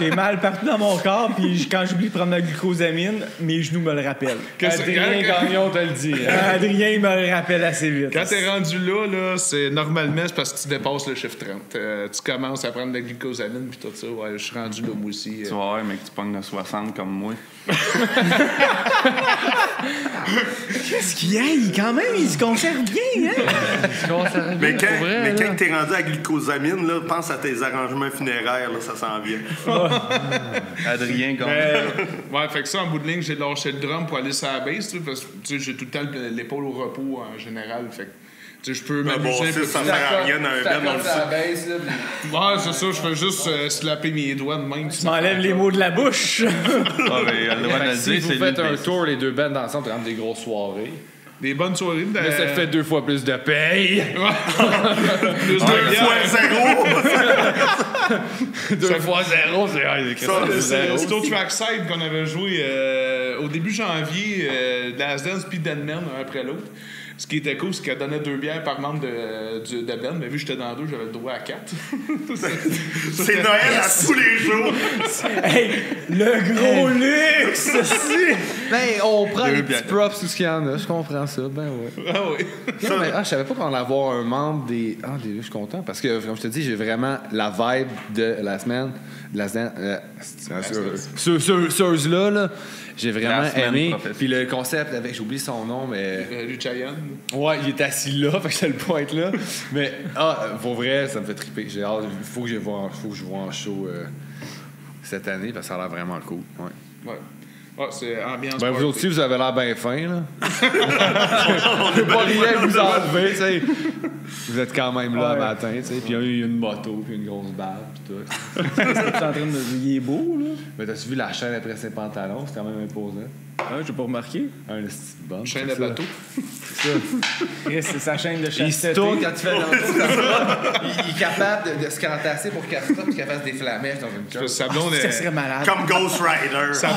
[SPEAKER 1] J'ai mal partout dans mon corps, puis quand j'oublie de prendre ma glucosamine, mes genoux me le rappellent.
[SPEAKER 3] Adrien Gagnon te le dit.
[SPEAKER 1] Adrien, il me le rappelle assez vite.
[SPEAKER 4] Quand t'es rendu là, c'est normalement c'est parce que tu dépasses le chiffre 30. Tu commences à prendre de la glucosamine puis tout ça. Ouais, je suis rendu là moi aussi.
[SPEAKER 6] Tu vas voir, mec, tu pognes le 60 comme moi.
[SPEAKER 1] Qu'est-ce qu'il y a? Quand même, il se conserve bien, hein?
[SPEAKER 5] Mais quand t'es rendu à glucosamine, là, pense à tes arrangements funéraires, là, ça s'en vient.
[SPEAKER 6] Adrien Gagnon.
[SPEAKER 4] Ouais, fait que ça, en bout de ligne, j'ai lâché le drum pour aller sur la base, tu sais, parce que tu sais, j'ai tout le temps l'épaule au repos en général. Fait que tu sais, je peux
[SPEAKER 5] Mais
[SPEAKER 4] m'amuser
[SPEAKER 5] bon,
[SPEAKER 4] un peu
[SPEAKER 5] ça
[SPEAKER 4] plus.
[SPEAKER 5] sert à rien dans un band, on le sait.
[SPEAKER 4] Ouais, c'est ça, je fais juste slapper mes doigts de même.
[SPEAKER 1] Tu m'enlèves les mots de la bouche.
[SPEAKER 6] Ah, mais elle le droit de le
[SPEAKER 3] Si
[SPEAKER 6] dire,
[SPEAKER 3] vous
[SPEAKER 6] c'est
[SPEAKER 3] faites
[SPEAKER 6] lui
[SPEAKER 3] un
[SPEAKER 6] le
[SPEAKER 3] tour, les deux bands ensemble, tu des grosses soirées.
[SPEAKER 4] Des bonnes soirées.
[SPEAKER 3] Mais ça te fait 2 fois plus de paye.
[SPEAKER 4] Plus de bière.
[SPEAKER 3] 2 fois 0, c'est
[SPEAKER 4] C'est au Trackside qu'on avait joué au début janvier, Last Dance puis Deadman, un après l'autre. Ce qui était cool, c'est qu'elle donnait 2 bières par membre de band, mais vu que j'étais dans 2, j'avais le droit à 4.
[SPEAKER 5] C'est Noël à tous les jours.
[SPEAKER 1] Hey, le gros luxe, si!
[SPEAKER 3] Ben, on prend
[SPEAKER 6] Deux
[SPEAKER 3] des petits
[SPEAKER 6] bières.
[SPEAKER 3] props tout ce qu'il y en a, je comprends ça, ben ouais.
[SPEAKER 4] Ah oui.
[SPEAKER 3] Non, mais, je savais pas qu'on allait avoir un membre des... Ah, je suis content, parce que, comme je te dis, j'ai vraiment la vibe de la semaine, de la semaine... là, j'ai vraiment
[SPEAKER 6] La semaine
[SPEAKER 3] aimé.
[SPEAKER 6] professionnelle.
[SPEAKER 3] Puis le concept avec, j'ai oublié son nom, mais...
[SPEAKER 4] Luchayan.
[SPEAKER 3] Ouais, il est assis là, fait que je le pointe là. Mais, pour vrai, ça me fait triper. J'ai hâte, il faut que je vois en show cette année, parce que ça a l'air vraiment cool. Ouais.
[SPEAKER 4] Ouais. Ouais, c'est ambiance.
[SPEAKER 3] Ben, vous
[SPEAKER 4] party.
[SPEAKER 3] autres aussi, vous avez l'air bien fin, là. Je peux pas rien vous enlever, tu sais. Vous êtes quand même là le matin, tu sais. Puis il y a une moto, puis une grosse barbe, puis tout.
[SPEAKER 1] Tu es en train de... Il est beau, là.
[SPEAKER 3] Mais t'as-tu vu la chaîne après ses pantalons? C'est quand même imposant.
[SPEAKER 1] Ah, j'ai pas remarqué.
[SPEAKER 3] Un petit bon.
[SPEAKER 4] Chaîne de bateau.
[SPEAKER 1] Chris, c'est sa chaîne de
[SPEAKER 3] Il se
[SPEAKER 1] chasteté.
[SPEAKER 3] tourne quand tu fais dans le tour, ça va. Il est capable de se cantasser pour qu'elle sorte, puis qu'elle fasse des flamèches dans une
[SPEAKER 4] Parce que
[SPEAKER 3] queue.
[SPEAKER 4] sa blonde
[SPEAKER 1] Ça
[SPEAKER 4] est-
[SPEAKER 1] serait malade.
[SPEAKER 5] Comme Ghost Rider.
[SPEAKER 4] sa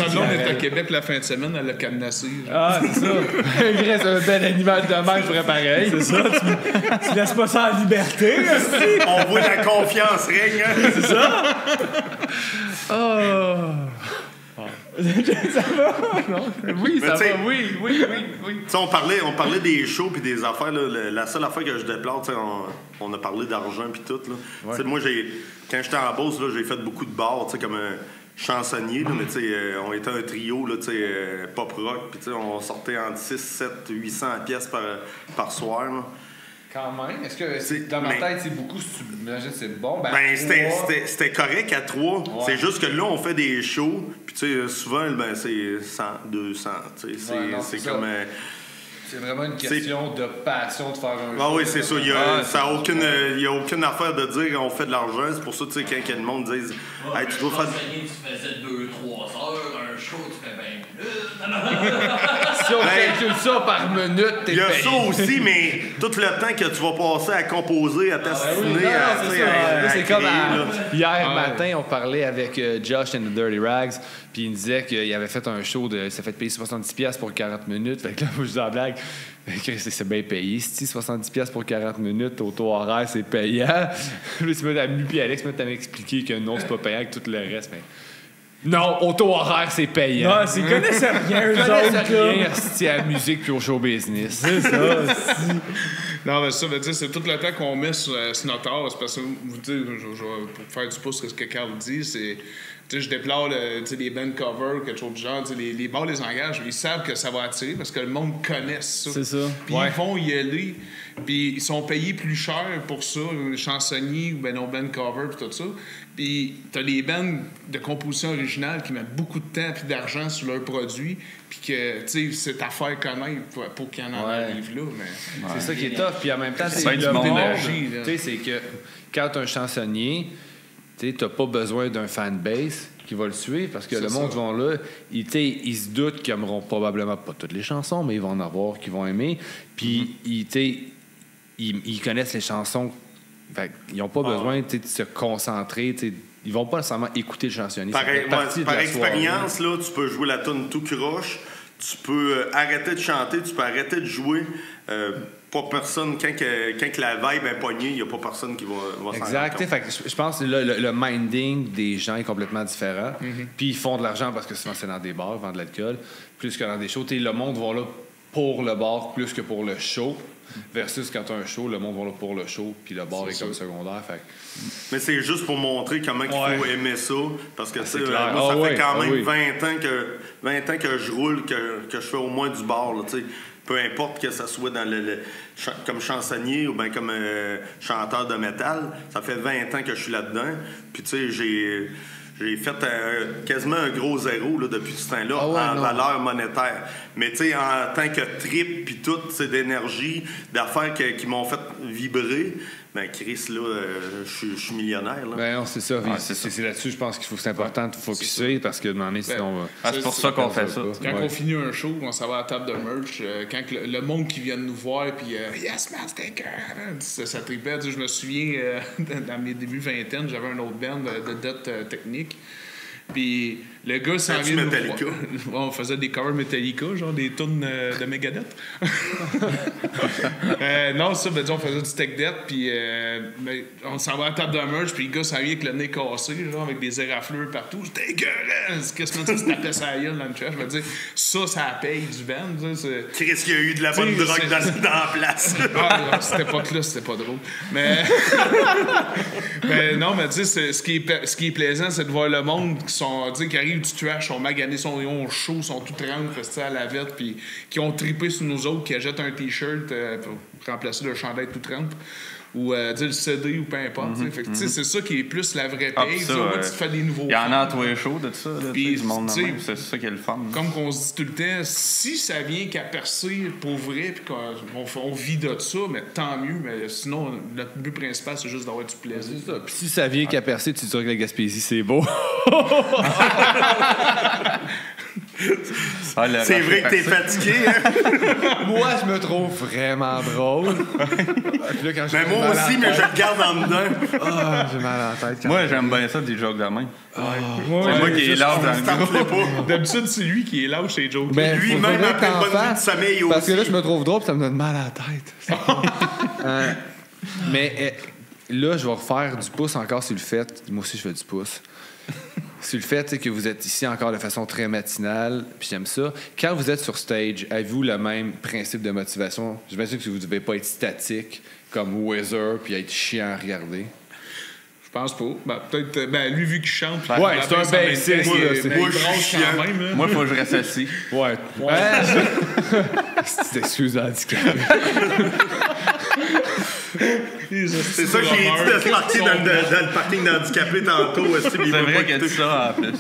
[SPEAKER 4] blonde est à Québec la fin de semaine, elle l'a cadenassé.
[SPEAKER 1] Ah, c'est ça.
[SPEAKER 3] Il reste un bel animal de mer, je ferais pareil.
[SPEAKER 1] C'est ça. Tu laisses pas ça en liberté, aussi.
[SPEAKER 5] On voit la confiance règne. Hein?
[SPEAKER 1] C'est ça? Oh. Ça va? Non?
[SPEAKER 3] Oui,
[SPEAKER 5] Mais tu sais-
[SPEAKER 3] oui.
[SPEAKER 5] Tu sais, on parlait des shows puis des affaires. Là, la seule affaire que je déplore, tu sais, on a parlé d'argent puis tout. Là. Tu sais, moi, quand j'étais en Beauce, là, j'ai fait beaucoup de bars, tu sais, comme un chansonnier. Là, mais tu sais, on était un trio, là, tu sais, pop rock. Puis tu sais, on sortait entre 6, 7, 800 pièces par soir. Là.
[SPEAKER 3] Quand même. Est-ce que
[SPEAKER 5] C'est-
[SPEAKER 3] dans ma
[SPEAKER 5] mais-
[SPEAKER 3] tête, c'est beaucoup, j'imagine que c'est bon?
[SPEAKER 5] Ben, c'était correct à 3. C'est juste que là, on fait des shows. Puis, tu sais, souvent, ben, c'est 100, 200. Tu sais,
[SPEAKER 3] Ouais, non,
[SPEAKER 5] c'est
[SPEAKER 3] c'est
[SPEAKER 5] comme.
[SPEAKER 3] ça. C'est vraiment une question de passion de faire un
[SPEAKER 5] Ah
[SPEAKER 3] show.
[SPEAKER 5] oui, c'est ça. Il n'y a aucune affaire de dire on fait de l'argent. C'est pour ça, tu sais, quand le monde dit hey, tu dois faire.
[SPEAKER 2] Tu faisais 2-3 heures, un show, tu fais 20 minutes.
[SPEAKER 3] Si on calcule ça par minute, t'es
[SPEAKER 5] Il y a
[SPEAKER 3] payé.
[SPEAKER 5] ça aussi, mais tout le temps que tu vas passer à composer, à t'assiner,
[SPEAKER 3] C'est comme hier matin, on parlait avec Josh and the Dirty Rags, puis il me disait qu'il avait fait un show de. Ça fait payer 70$ pour 40 minutes. Fait que là, moi, je dis en blague. C'est bien payé. Si 70$ pour 40 minutes au taux horaire, c'est payant. Là, tu m'as mis, puis Alex m'a expliqué que non, c'est pas payant, que tout le reste. Mais... Non, au taux horaire, c'est payant.
[SPEAKER 1] Non, c'est connaissent rien, eux
[SPEAKER 3] Ils connaissent
[SPEAKER 1] autres.
[SPEAKER 3] rien c'est à la musique puis au show business.
[SPEAKER 1] C'est ça.
[SPEAKER 4] Non, mais ça veut dire c'est tout le temps qu'on met sur notre art. C'est parce que, vous dites, pour faire du pouce, ce que Carl dit, c'est. Tu sais, je déplore les band covers, quelque chose du genre. Les bars les engagent, ils savent que ça va attirer parce que le monde connaît ça.
[SPEAKER 1] C'est ça.
[SPEAKER 4] Puis ils vont y aller. Puis ils sont payés plus cher pour ça, les chansonniers ou ben non band cover puis tout ça. Puis t'as les bands de composition originale qui mettent beaucoup de temps et d'argent sur leurs produits, puis que, tu sais, c'est à faire connaître pour qu'il y en arrive là. Mais...
[SPEAKER 3] C'est ça qui est tough. Puis en même temps,
[SPEAKER 6] C'est
[SPEAKER 3] c'est
[SPEAKER 6] du
[SPEAKER 3] le
[SPEAKER 6] monde,
[SPEAKER 3] monde.
[SPEAKER 4] l'énergie, là.
[SPEAKER 3] Tu sais, c'est que quand t'es un chansonnier, tu n'as pas besoin d'un fanbase qui va le suivre parce que le monde vont là, ils se doutent qu'ils n'aimeront probablement pas toutes les chansons, mais ils vont en avoir qui vont aimer. Puis ils connaissent les chansons. Fait, ils n'ont pas besoin de se concentrer. T'sais, ils vont pas nécessairement écouter le chansonnier.
[SPEAKER 5] Par expérience, là, tu peux jouer la tune tout croche, tu peux arrêter de chanter, tu peux arrêter de jouer. Pas personne, quand la vibe est pognée, il n'y a pas personne qui va s'en
[SPEAKER 3] exact.
[SPEAKER 5] rendre compte.
[SPEAKER 3] Fait que je pense que le minding des gens est complètement différent. Puis ils font de l'argent parce que souvent c'est dans des bars, ils vendent de l'alcool, plus que dans des shows. T'sais, le monde va là pour le bar plus que pour le show. Versus quand tu as un show, le monde va là pour le show, puis le bar est comme secondaire. Fait.
[SPEAKER 5] Mais c'est juste pour montrer comment il faut aimer ça. Parce que
[SPEAKER 3] c'est
[SPEAKER 5] moi,
[SPEAKER 3] clair.
[SPEAKER 5] ça fait quand même 20 ans que je roule, que je fais au moins du bar. Là, peu importe que ça soit dans comme chansonnier ou bien comme chanteur de métal, ça fait 20 ans que je suis là-dedans. Puis tu sais, j'ai fait quasiment un gros zéro là, depuis ce temps-là en valeur monétaire. Mais tu sais, en tant que trip, puis tout, c'est d'énergie, d'affaires qui m'ont fait vibrer, ben Chris, là, je suis millionnaire. Là.
[SPEAKER 3] Ben non, c'est ça. C'est là-dessus, je pense qu'il faut c'est important de focusser parce que demander sinon...
[SPEAKER 6] c'est pour ça qu'on fait ça.
[SPEAKER 4] Quand on finit un show, on s'en va à la table de merch, quand le monde qui vient nous voir, puis Yes, man, c'était écœurant. Ça tripait. Je me souviens, dans mes débuts vingtaine, j'avais un autre band de dot technique. Puis le gars s'en vient nous voir. On faisait des covers Metallica, genre des tunes de Megadeth. Non, ça, ben, on faisait du tech death, puis on s'en va à la table de merch, puis le gars s'en vient avec le nez cassé, genre avec des éraflures partout. C'était écœurant! Qu'est-ce que tu tapais sa gueule dans le trash? Je veux dire, ça paye du band.
[SPEAKER 5] Chris, il y a eu de la bonne drogue dans la place.
[SPEAKER 4] À cette époque-là, c'était pas drôle. Mais non, mais tu sais, ce qui est plaisant, c'est de voir le monde qui arrive du trash, sont maganés, ils ont chaud, sont tout trempés, restés à la vette, puis qui ont trippé sur nous autres, qui achètent un T-shirt pour remplacer leur chandail tout trempe. Ou le CD ou peu importe. Fait que, c'est ça qui est plus la vraie paye. Tu fais des nouveaux.
[SPEAKER 6] Il y en a à tous les shows de ça.
[SPEAKER 4] Puis,
[SPEAKER 6] du monde c'est ça qui est le fun.
[SPEAKER 4] Comme qu'on se dit tout le temps, si ça vient qu'à percer pour vrai, puis qu'on vit de ça, mais tant mieux. Mais sinon, notre but principal, c'est juste d'avoir du plaisir.
[SPEAKER 3] C'est ça. Puis si ça vient qu'à percer, tu dirais que la Gaspésie, c'est beau.
[SPEAKER 5] C'est vrai que t'es fatigué, hein?
[SPEAKER 3] Moi, je me trouve vraiment drôle. Là, quand
[SPEAKER 5] Mais moi aussi, mais je te garde en dedans.
[SPEAKER 3] J'ai mal à la tête.
[SPEAKER 6] Moi, j'aime bien ça, des jokes de main.
[SPEAKER 1] Ouais,
[SPEAKER 6] C'est moi qui est lâche dans le groupe.
[SPEAKER 4] D'habitude, c'est lui qui est lâche chez Joe.
[SPEAKER 3] Ben,
[SPEAKER 5] Lui-même après une bonne nuit de sommeil aussi.
[SPEAKER 3] Parce que là, je me trouve drôle et ça me donne mal à la tête. Mais là, je vais refaire du pouce encore sur le fait. Moi aussi, je fais du pouce. Sur le fait que vous êtes ici encore de façon très matinale, puis j'aime ça. Quand vous êtes sur stage, avez-vous le même principe de motivation? J'imagine que vous ne devez pas être statique comme Weezer puis être chiant à regarder.
[SPEAKER 4] Je pense pas. Ben, peut-être. Ben, lui, vu qu'il chante.
[SPEAKER 3] Ouais, c'est un bassiste.
[SPEAKER 5] Moi, je suis chiant.
[SPEAKER 6] Moi, il faut que je reste assis.
[SPEAKER 3] Ouais. C'est excuse handicapé.
[SPEAKER 5] C'est ça que j'ai dit de se parquer dans le parking d'handicapés tantôt.
[SPEAKER 6] C'est vrai qu'il a dit ça en plus.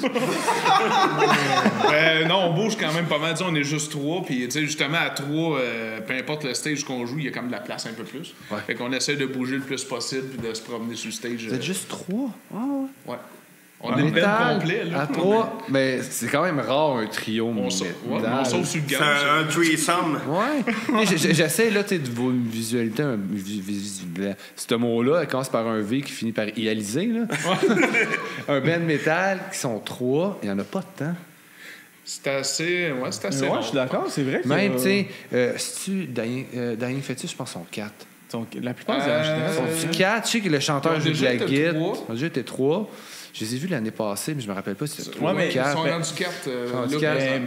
[SPEAKER 4] Non, on bouge quand même pas mal. T'sais, on est juste 3. Puis justement, à 3, peu importe le stage qu'on joue, il y a quand même de la place un peu plus.
[SPEAKER 3] Ouais.
[SPEAKER 4] Fait qu'on essaie de bouger le plus possible puis de se promener sur le stage.
[SPEAKER 3] Vous êtes juste 3?
[SPEAKER 4] Ouais. On est une belle complet. Là.
[SPEAKER 3] À 3, mais c'est quand même rare un trio
[SPEAKER 4] On
[SPEAKER 3] métal.
[SPEAKER 4] sauve sur le
[SPEAKER 5] C'est
[SPEAKER 4] gaz.
[SPEAKER 5] un threesome.
[SPEAKER 3] Ouais. J'essaie là, de vous visualiser ce mot-là, il commence par un V qui finit par réaliser. Là. Un band métal qui sont 3, il n'y en a pas de temps.
[SPEAKER 4] C'est assez
[SPEAKER 1] Ouais,
[SPEAKER 4] rare.
[SPEAKER 1] je suis d'accord, c'est vrai que...
[SPEAKER 3] Même, tu sais, si-tu, Dying Fetus, je pense, sont 4.
[SPEAKER 1] La plupart des général
[SPEAKER 3] Sont 4. Je sais que le chanteur
[SPEAKER 4] Ils ont
[SPEAKER 3] joue de
[SPEAKER 4] déjà
[SPEAKER 3] la
[SPEAKER 4] été
[SPEAKER 3] guitare.
[SPEAKER 4] trois.
[SPEAKER 3] Ils ont déjà été 3. Je les ai vus l'année passée, mais je me rappelle pas si c'était 3
[SPEAKER 1] Ouais, mais
[SPEAKER 3] ou
[SPEAKER 4] Ils
[SPEAKER 3] 4.
[SPEAKER 4] sont rendus 4.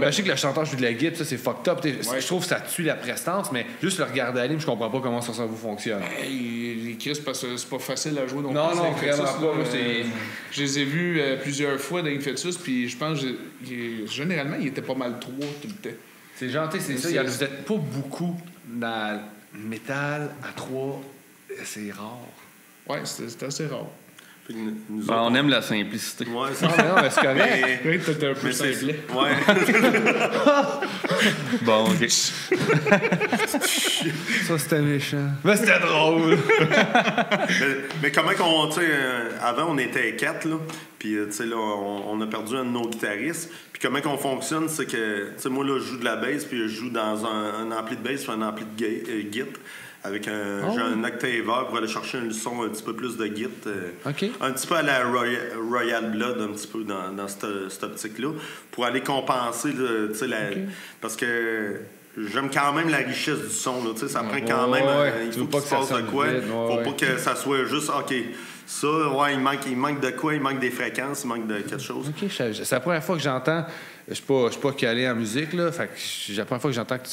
[SPEAKER 3] Je sais que le chanteur joue de la guitare, ça c'est fucked up. Je trouve que ça tue la prestance, mais juste le regarder aller, je comprends pas comment son cerveau fonctionne.
[SPEAKER 4] Les Chris, parce que c'est pas facile à jouer. Donc
[SPEAKER 3] Non,
[SPEAKER 4] Dying Fetus,
[SPEAKER 3] vraiment pas.
[SPEAKER 4] là,
[SPEAKER 3] Moi, c'est-
[SPEAKER 4] je les ai vus plusieurs fois dans Fetus, puis je pense que généralement, il était pas mal 3 tout le temps.
[SPEAKER 3] C'est gentil, c'est ça. Il y en a peut-être pas beaucoup dans le métal à 3. C'est rare.
[SPEAKER 4] Ouais, c'est assez rare.
[SPEAKER 5] Puis nous
[SPEAKER 6] Ben,
[SPEAKER 5] autres,
[SPEAKER 6] on aime la simplicité.
[SPEAKER 5] Ouais,
[SPEAKER 3] Non, mais c'est correct.
[SPEAKER 4] Oui, t'es un peu
[SPEAKER 5] mais c'est...
[SPEAKER 4] simplet.
[SPEAKER 5] Ouais.
[SPEAKER 6] Bon, OK.
[SPEAKER 3] Ça, c'était méchant. Mais c'était drôle.
[SPEAKER 5] mais comment qu'on, tu sais, avant on était 4 là, puis tu sais là, on a perdu un de nos guitaristes. Puis comment qu'on fonctionne, c'est que, tu sais, moi là, je joue de la bass, puis je joue dans un ampli de bass, puis un ampli de git, avec j'ai un octaveur pour aller chercher un son un petit peu plus de git,
[SPEAKER 3] OK.
[SPEAKER 5] un petit peu à la Royal Blood, un petit peu dans cette optique-là, pour aller compenser, tu sais, parce que j'aime quand même la richesse du son, là, tu sais, ça prend quand même, il
[SPEAKER 3] Tu
[SPEAKER 5] faut
[SPEAKER 3] veux pas
[SPEAKER 5] qu'il se
[SPEAKER 3] que ça
[SPEAKER 5] passe de
[SPEAKER 3] sonne
[SPEAKER 5] quoi,
[SPEAKER 3] vite,
[SPEAKER 5] faut pas que ça soit juste, OK, ça, ouais, il manque de quoi, il manque des fréquences, il manque de quelque chose.
[SPEAKER 3] OK, c'est la première fois que j'entends. Je suis pas calé en musique, là. Fait que c'est la première fois que j'entends que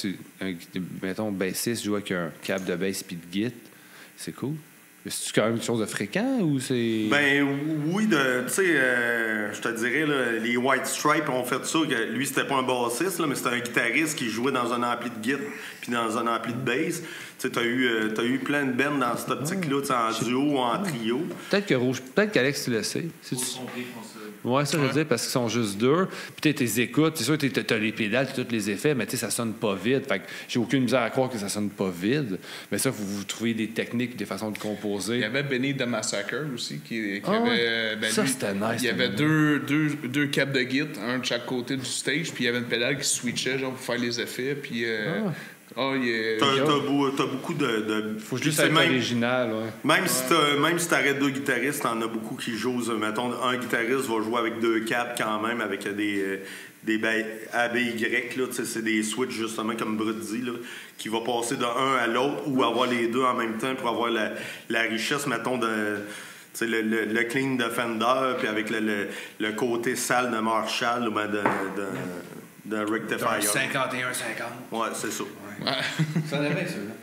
[SPEAKER 3] mettons, bassiste joue avec un câble de bass puis de git. C'est cool. C'est-tu quand même quelque chose de fréquent ou c'est.
[SPEAKER 5] Ben oui, tu sais, je te dirais, là, les White Stripes ont fait ça, que lui, c'était pas un bassiste, là, mais c'était un guitariste qui jouait dans un ampli de git puis dans un ampli de bass. Tu sais, t'as eu plein de bands dans cette optique-là, tu sais, en duo ou en trio.
[SPEAKER 3] Peut-être qu'Alex, tu le sais. Ouais, ça, je veux dire, parce qu'ils sont juste 2. Puis tu les écoutes. C'est sûr que t'as les pédales, t'as tous les effets, mais tu sais, ça sonne pas vide. Fait que j'ai aucune misère à croire que ça sonne pas vide. Mais ça, vous trouvez des techniques, des façons de composer.
[SPEAKER 4] Il y avait Benny the Massacre aussi qui
[SPEAKER 3] Ah,
[SPEAKER 4] avait.
[SPEAKER 3] ça, c'était nice.
[SPEAKER 4] Il y avait deux câbles de git, un de chaque côté du stage, puis il y avait une pédale qui switchait genre, pour faire les effets. Puis.
[SPEAKER 5] T'as beaucoup de
[SPEAKER 3] Faut juste
[SPEAKER 5] c'est
[SPEAKER 3] être original, ouais.
[SPEAKER 5] Même si t'arrêtes 2 guitaristes, t'en as beaucoup qui jouent. Mettons, un guitariste va jouer avec 2 câbles quand même, avec des ABY, là, c'est des switches justement comme Brut dit, là, qui va passer d'un à l'autre ou avoir les deux en même temps pour avoir la richesse, mettons, de le clean de Fender, puis avec le côté sale de Marshall ou ben de Rectifier.
[SPEAKER 3] 51-50.
[SPEAKER 5] Ouais, c'est ça.
[SPEAKER 3] Ouais. Ça en avait, ça, là.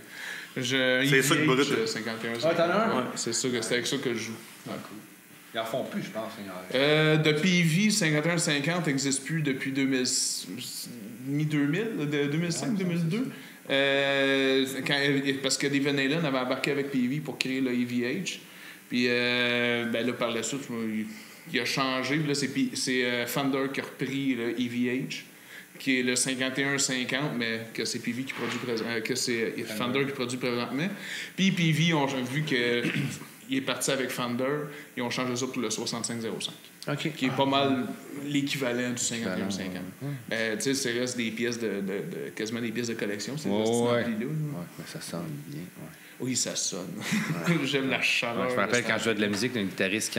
[SPEAKER 5] C'est ça que Brut.
[SPEAKER 4] 51.
[SPEAKER 3] Ah, t'en as un?
[SPEAKER 4] Ouais, c'est avec ça que je joue.
[SPEAKER 3] Ah, cool. Ils en font plus, je pense.
[SPEAKER 4] De PV, 51-50 n'existe plus depuis mi-2000, 2005-2002. Parce que Dave Van Halen avait embarqué avec PV pour créer le EVH. Puis là, par la suite, il a changé. Puis là, c'est Fender qui a repris le EVH, qui est le 51-50, mais que c'est PV qui produit que c'est Fender qui produit présentement. Puis PV, on a vu que il est parti avec Fender, ils ont changé ça pour le 6505.
[SPEAKER 3] OK.
[SPEAKER 4] Qui est pas mal l'équivalent du 51-50. Tu sais, ça reste des pièces quasiment des pièces de collection, ces amplis-là.
[SPEAKER 3] Mais ça sonne bien. Ouais.
[SPEAKER 4] Oui, ça sonne. J'aime la chaleur.
[SPEAKER 3] Je me rappelle quand je jouais de la musique, un guitariste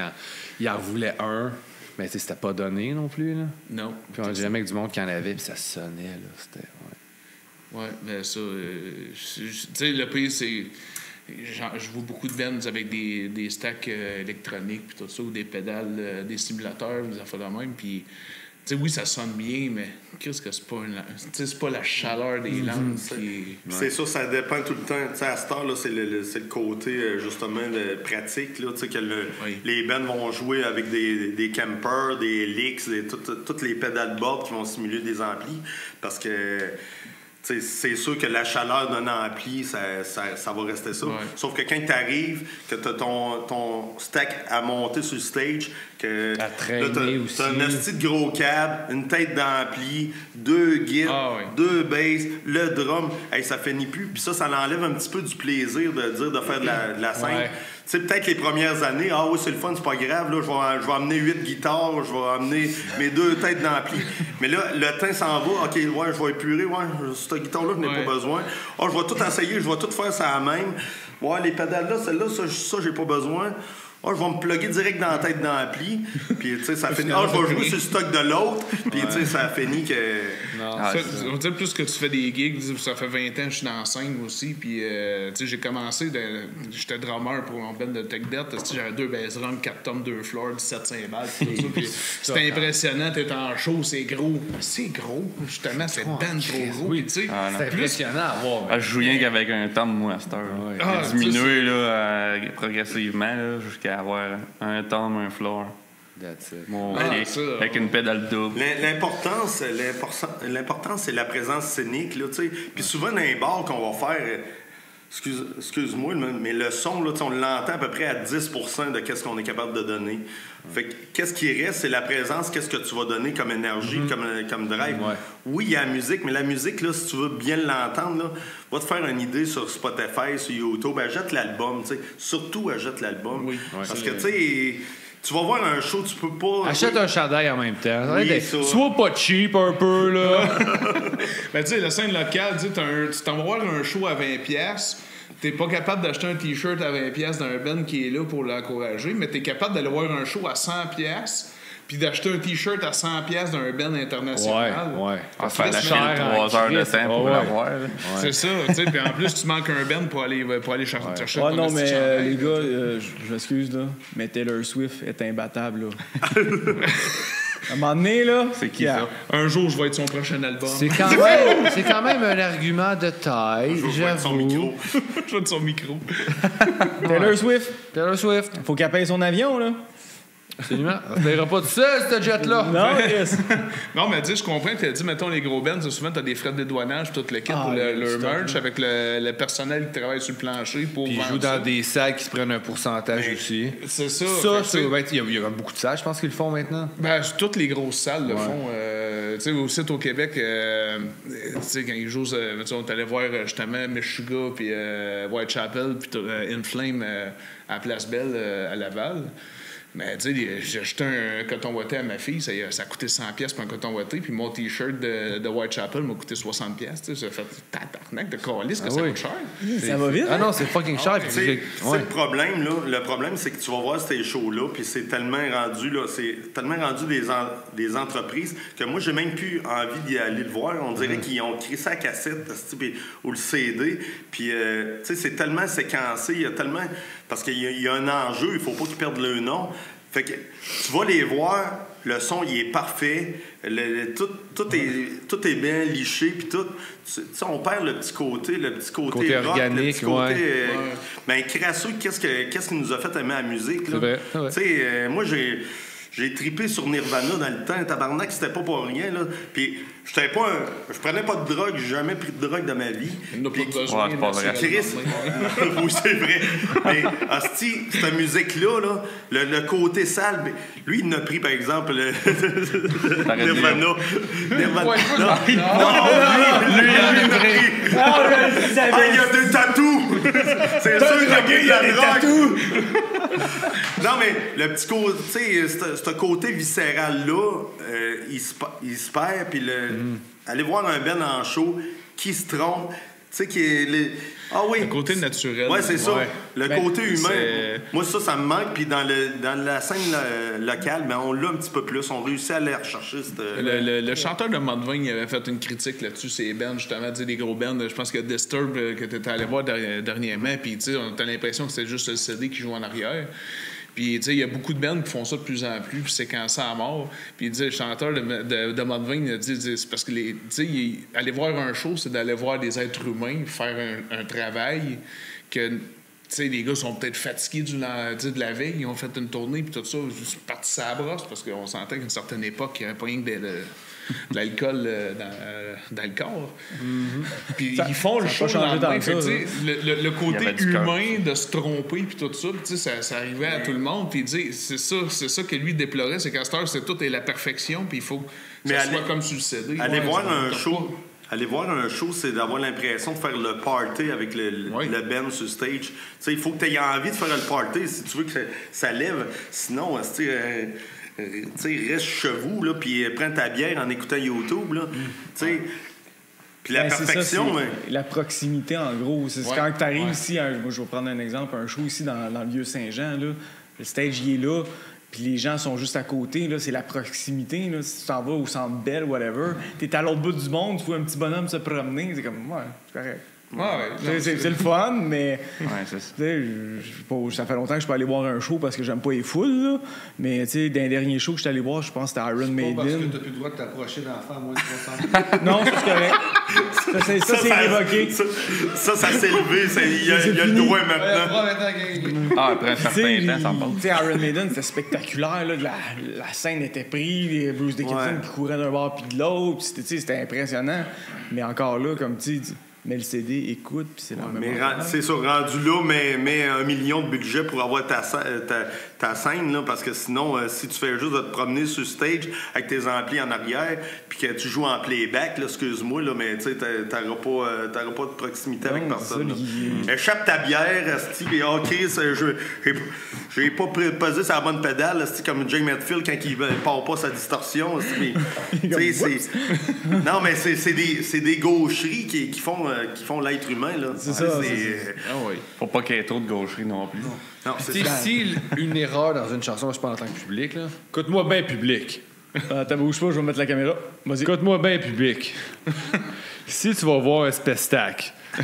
[SPEAKER 3] qui en voulait un, mais c'était pas donné non plus. Là.
[SPEAKER 4] Non.
[SPEAKER 3] Puis on jamais avec du monde qui en avait, puis ça sonnait. Là. C'était,
[SPEAKER 4] ouais, mais ça, tu sais, le pire, c'est. Je vois beaucoup de bands avec des stacks électroniques, puis tout ça, ou des pédales, des simulateurs, des affaires de même, puis. Tu sais, oui, ça sonne bien, mais qu'est-ce que c'est pas c'est pas la chaleur des langues qui...
[SPEAKER 5] C'est ça, ça dépend tout le temps. Tu sais, à cette heure, là, c'est le côté, justement, de pratique, là, tu sais, que les bands vont jouer avec des campers, des licks, toutes les pédales board qui vont simuler des amplis, parce que... t'sais, c'est sûr que la chaleur d'un ampli, ça va rester ça.
[SPEAKER 4] Ouais.
[SPEAKER 5] Sauf que quand tu arrives, que tu as ton stack à monter sur le stage, que
[SPEAKER 3] À traîner aussi.
[SPEAKER 5] t'as un hostie de gros câble, une tête d'ampli, 2 guides, 2 basses, le drum, hey, ça finit plus. Puis ça l'enlève un petit peu du plaisir de faire de la scène.
[SPEAKER 3] Ouais.
[SPEAKER 5] Tu sais, peut-être les premières années, oui, c'est le fun, c'est pas grave, là, je vais amener 8 guitares, je vais amener mes 2 têtes d'ampli. Mais là, le temps s'en va, OK, ouais, je vais épurer, cette guitare-là, je n'ai pas besoin. Je vais tout essayer, je vais tout faire ça à même. Ouais, les pédales là, celle-là, ça j'ai pas besoin. Je vais me plugger direct dans la tête d'ampli. Puis, tu sais, ça finit. Je vais jouer sur le stock de l'autre. Puis, tu sais, ça finit que.
[SPEAKER 3] Non,
[SPEAKER 4] On va dire plus que tu fais des gigs, ça fait 20 ans que je suis dans la scène aussi. Puis, tu sais, j'ai commencé, j'étais drummer pour un band de Tech Death. J'avais 2 bass drums, 4 tomes, 2 floors, 17 cymbales. C'était impressionnant. T'es en show, c'est gros. C'est gros, justement, c'est ben trop gros. Puis, tu sais,
[SPEAKER 3] c'est impressionnant à voir.
[SPEAKER 6] Je joue rien qu'avec un tome, moi, à cette heure. J'ai diminué là, progressivement là, jusqu'à avoir un tome, un floor.
[SPEAKER 3] That's it.
[SPEAKER 6] Mon kick, avec une pédale double.
[SPEAKER 5] L'important, c'est la présence scénique. Là, puis souvent, dans les bars qu'on va faire, excuse-moi, mais le son, là, on l'entend à peu près à 10% de ce qu'on est capable de donner. Fait que, qu'est-ce qui reste, c'est la présence, qu'est-ce que tu vas donner comme énergie, comme drive.
[SPEAKER 3] Ouais.
[SPEAKER 5] Oui, il y a la musique, mais la musique, là, si tu veux bien l'entendre, là, va te faire une idée sur Spotify, sur YouTube, achète l'album, tu sais. Surtout achète l'album.
[SPEAKER 4] Oui.
[SPEAKER 5] Parce que, tu sais, tu vas voir un show, tu peux pas...
[SPEAKER 3] Achète un chandail en même temps.
[SPEAKER 5] Oui, ça.
[SPEAKER 3] Sois pas cheap un peu, là.
[SPEAKER 4] Ben, tu sais, la scène locale, tu t'en vas voir un show à 20$. T'es pas capable d'acheter un T-shirt à 20$ d'un band qui est là pour l'encourager, mais t'es capable d'aller voir un show à 100$, puis d'acheter un T-shirt à 100$ d'un band international.
[SPEAKER 3] Ouais.
[SPEAKER 6] On va faire la
[SPEAKER 3] cher
[SPEAKER 6] file 3 heures de temps pour l'avoir. là.
[SPEAKER 4] C'est ça, tu sais. Puis en plus, tu manques un band pour aller chercher ton
[SPEAKER 1] non,
[SPEAKER 4] petit
[SPEAKER 1] mais
[SPEAKER 4] chandail.
[SPEAKER 1] les gars, je m'excuse, là, mais Taylor Swift est imbattable, là. À un moment donné, là...
[SPEAKER 6] C'est qui ça?
[SPEAKER 4] Un jour, je vais être son prochain album.
[SPEAKER 3] C'est quand même un argument de taille,
[SPEAKER 5] Je vais être son micro.
[SPEAKER 4] Je vais être son micro.
[SPEAKER 1] Taylor Swift, faut qu'elle paye son avion, là.
[SPEAKER 3] Absolument. On ne verra pas tout seul, ce jet-là.
[SPEAKER 1] Non, Chris.
[SPEAKER 4] Non, mais tu sais, je comprends. Tu as dit, mettons, les gros bands, souvent, tu as des frais de dédouanage, tout le kit pour leur merch, avec le personnel qui travaille sur le plancher pour
[SPEAKER 3] Puis ils
[SPEAKER 4] vendre
[SPEAKER 3] jouent
[SPEAKER 4] ça.
[SPEAKER 3] dans des salles qui se prennent un pourcentage aussi.
[SPEAKER 4] C'est ça.
[SPEAKER 3] Il y a beaucoup de salles, je pense qu'ils le font maintenant.
[SPEAKER 4] Ben, toutes les grosses salles le font. Tu sais, aussi au Québec, tu sais, quand ils jouent, on est allé voir justement Meshuggah, puis Whitechapel, puis In Flame à Place Belle, à Laval. Mais tu sais, j'ai acheté un coton ouaté à ma fille, ça a coûté 100$ pour un coton ouaté, puis mon T-shirt de Whitechapel m'a coûté 60$. Tu sais, j'ai fait tabarnak de calice que ça coûte cher.
[SPEAKER 1] Ça va vite,
[SPEAKER 3] Ah
[SPEAKER 1] hein?
[SPEAKER 3] non, c'est fucking cher.
[SPEAKER 5] Tu sais, le problème, là, c'est que tu vas voir ces shows-là, puis c'est tellement rendu, là, des entreprises que moi, j'ai même plus envie d'y aller le voir. On dirait qu'ils ont créé ça à cassette ou le CD, puis tu sais, c'est tellement séquencé, il y a tellement... Parce qu'il y a un enjeu, il faut pas qu'ils perdent le nom. Fait que tu vas les voir, le son, il est parfait, tout est bien liché, puis tout. Tu sais, on perd le petit côté rock,
[SPEAKER 3] organique,
[SPEAKER 5] le petit côté... Ben, crasseux, qu'est-ce qui nous a fait aimer la musique, là?
[SPEAKER 3] C'est vrai.
[SPEAKER 5] Tu sais, moi, j'ai tripé sur Nirvana dans le temps. Tabarnak, c'était pas pour rien, là. Puis, je prenais pas de drogue, j'ai jamais pris de drogue dans ma vie.
[SPEAKER 4] Il n'a pas
[SPEAKER 5] Puis,
[SPEAKER 4] besoin.
[SPEAKER 6] c'est pas vrai.
[SPEAKER 5] Chris, oui, c'est vrai. Mais, hostie, cette musique-là, là, le côté sale, ben, lui, il en a pris, par exemple, Nirvana. Nirvana. Non, lui, il en a pris. Il y a des tatous. C'est sûr qu'il a pris de la drogue. Non, mais le petit côté, tu sais, ce côté viscéral-là, il se perd, puis aller voir un Ben en show qui se trompe, tu sais, qui est... Ah oui.
[SPEAKER 4] Le côté naturel.
[SPEAKER 5] Ouais, c'est ça.
[SPEAKER 3] Ouais.
[SPEAKER 5] Le côté humain.
[SPEAKER 4] c'est-
[SPEAKER 5] Moi, ça me manque. Puis dans la scène locale, ben, on l'a un petit peu plus. On réussit à aller rechercher.
[SPEAKER 4] Le chanteur de Mudvayne il avait fait une critique là-dessus, ces bands, justement, tu sais, des gros bands. Je pense que Disturb, que tu étais allé voir dernièrement, puis tu sais, on a l'impression que c'était juste le CD qui joue en arrière. Puis, tu sais, il y a beaucoup de bands qui font ça de plus en plus, puis c'est quand ça à mort. Puis, il dit, le chanteur de Mudvayne, il dit, c'est parce que, tu sais, aller voir un show, c'est d'aller voir des êtres humains faire un travail que... Tu sais, les gars sont peut-être fatigués de la veille, ils ont fait une tournée, puis tout ça, ils sont partis à la brosse, parce qu'on sentait qu'à une certaine époque, il n'y avait pas rien que de l'alcool dans le corps. Puis ils font le show le lendemain. Fait, le côté humain de se tromper, puis tout ça, ça arrivait à tout le monde. Puis c'est ça que lui déplorait, c'est qu'à cette heure, c'est tout est la perfection, puis il faut que ça soit comme sur le CD.
[SPEAKER 5] Aller voir un show. Aller voir un show, c'est d'avoir l'impression de faire le party avec le band sur stage. Il faut que tu aies envie de faire le party si tu veux que ça lève. Sinon, reste chez vous, là, puis prends ta bière en écoutant YouTube. Puis la perfection...
[SPEAKER 1] C'est ça, la proximité, en gros. C'est quand tu arrives ici, moi je vais prendre un exemple, un show ici dans le Vieux-Saint-Jean, là, le stage, il est là, puis les gens sont juste à côté, là, c'est la proximité. Là. Si tu t'en vas au Centre Bell, whatever, t'es à l'autre bout du monde, tu vois un petit bonhomme se promener, c'est comme, c'est correct. C'est le fun, mais ça fait longtemps que je peux aller voir un show parce que j'aime pas les foules, là. Mais dans les derniers shows que je suis allé voir, je pense que c'était Iron Maiden.
[SPEAKER 8] Parce que t'as plus le droit de t'approcher d'enfants à moins de 300.
[SPEAKER 1] Non, c'est correct. Ça c'est révoqué.
[SPEAKER 5] Ça s'est levé. Il y a le droit maintenant.
[SPEAKER 6] Après un certain temps, ça en passe.
[SPEAKER 1] Iron Maiden, c'était spectaculaire. Là, la scène était prise, Bruce Dickinson qui courait d'un bord puis de l'autre. C'était impressionnant. Mais encore là, comme tu dis... Mais le CD, écoute, puis c'est la même chose.
[SPEAKER 5] C'est ça, rendu là, mais 1 million de budget pour avoir ta scène, là, parce que sinon, si tu fais juste de te promener sur stage avec tes amplis en arrière, puis que tu joues en playback, là, excuse-moi, là, mais tu sais, t'auras pas de proximité avec personne. Échappe ta bière, puis OK, j'ai pas posé sa bonne pédale, comme Jay Hetfield quand il part pas sa distorsion. Non, mais c'est des gaucheries qui font l'être humain, là.
[SPEAKER 1] C'est ça.
[SPEAKER 6] Faut pas qu'il y ait trop de gaucherie non plus.
[SPEAKER 3] Non, si une erreur dans une chanson, je parle en tant que public, là. Écoute-moi bien, public.
[SPEAKER 1] T'as bouge pas, je vais mettre la caméra. Vas-y.
[SPEAKER 3] Écoute-moi bien, public. Si tu vas voir un spectacle, pis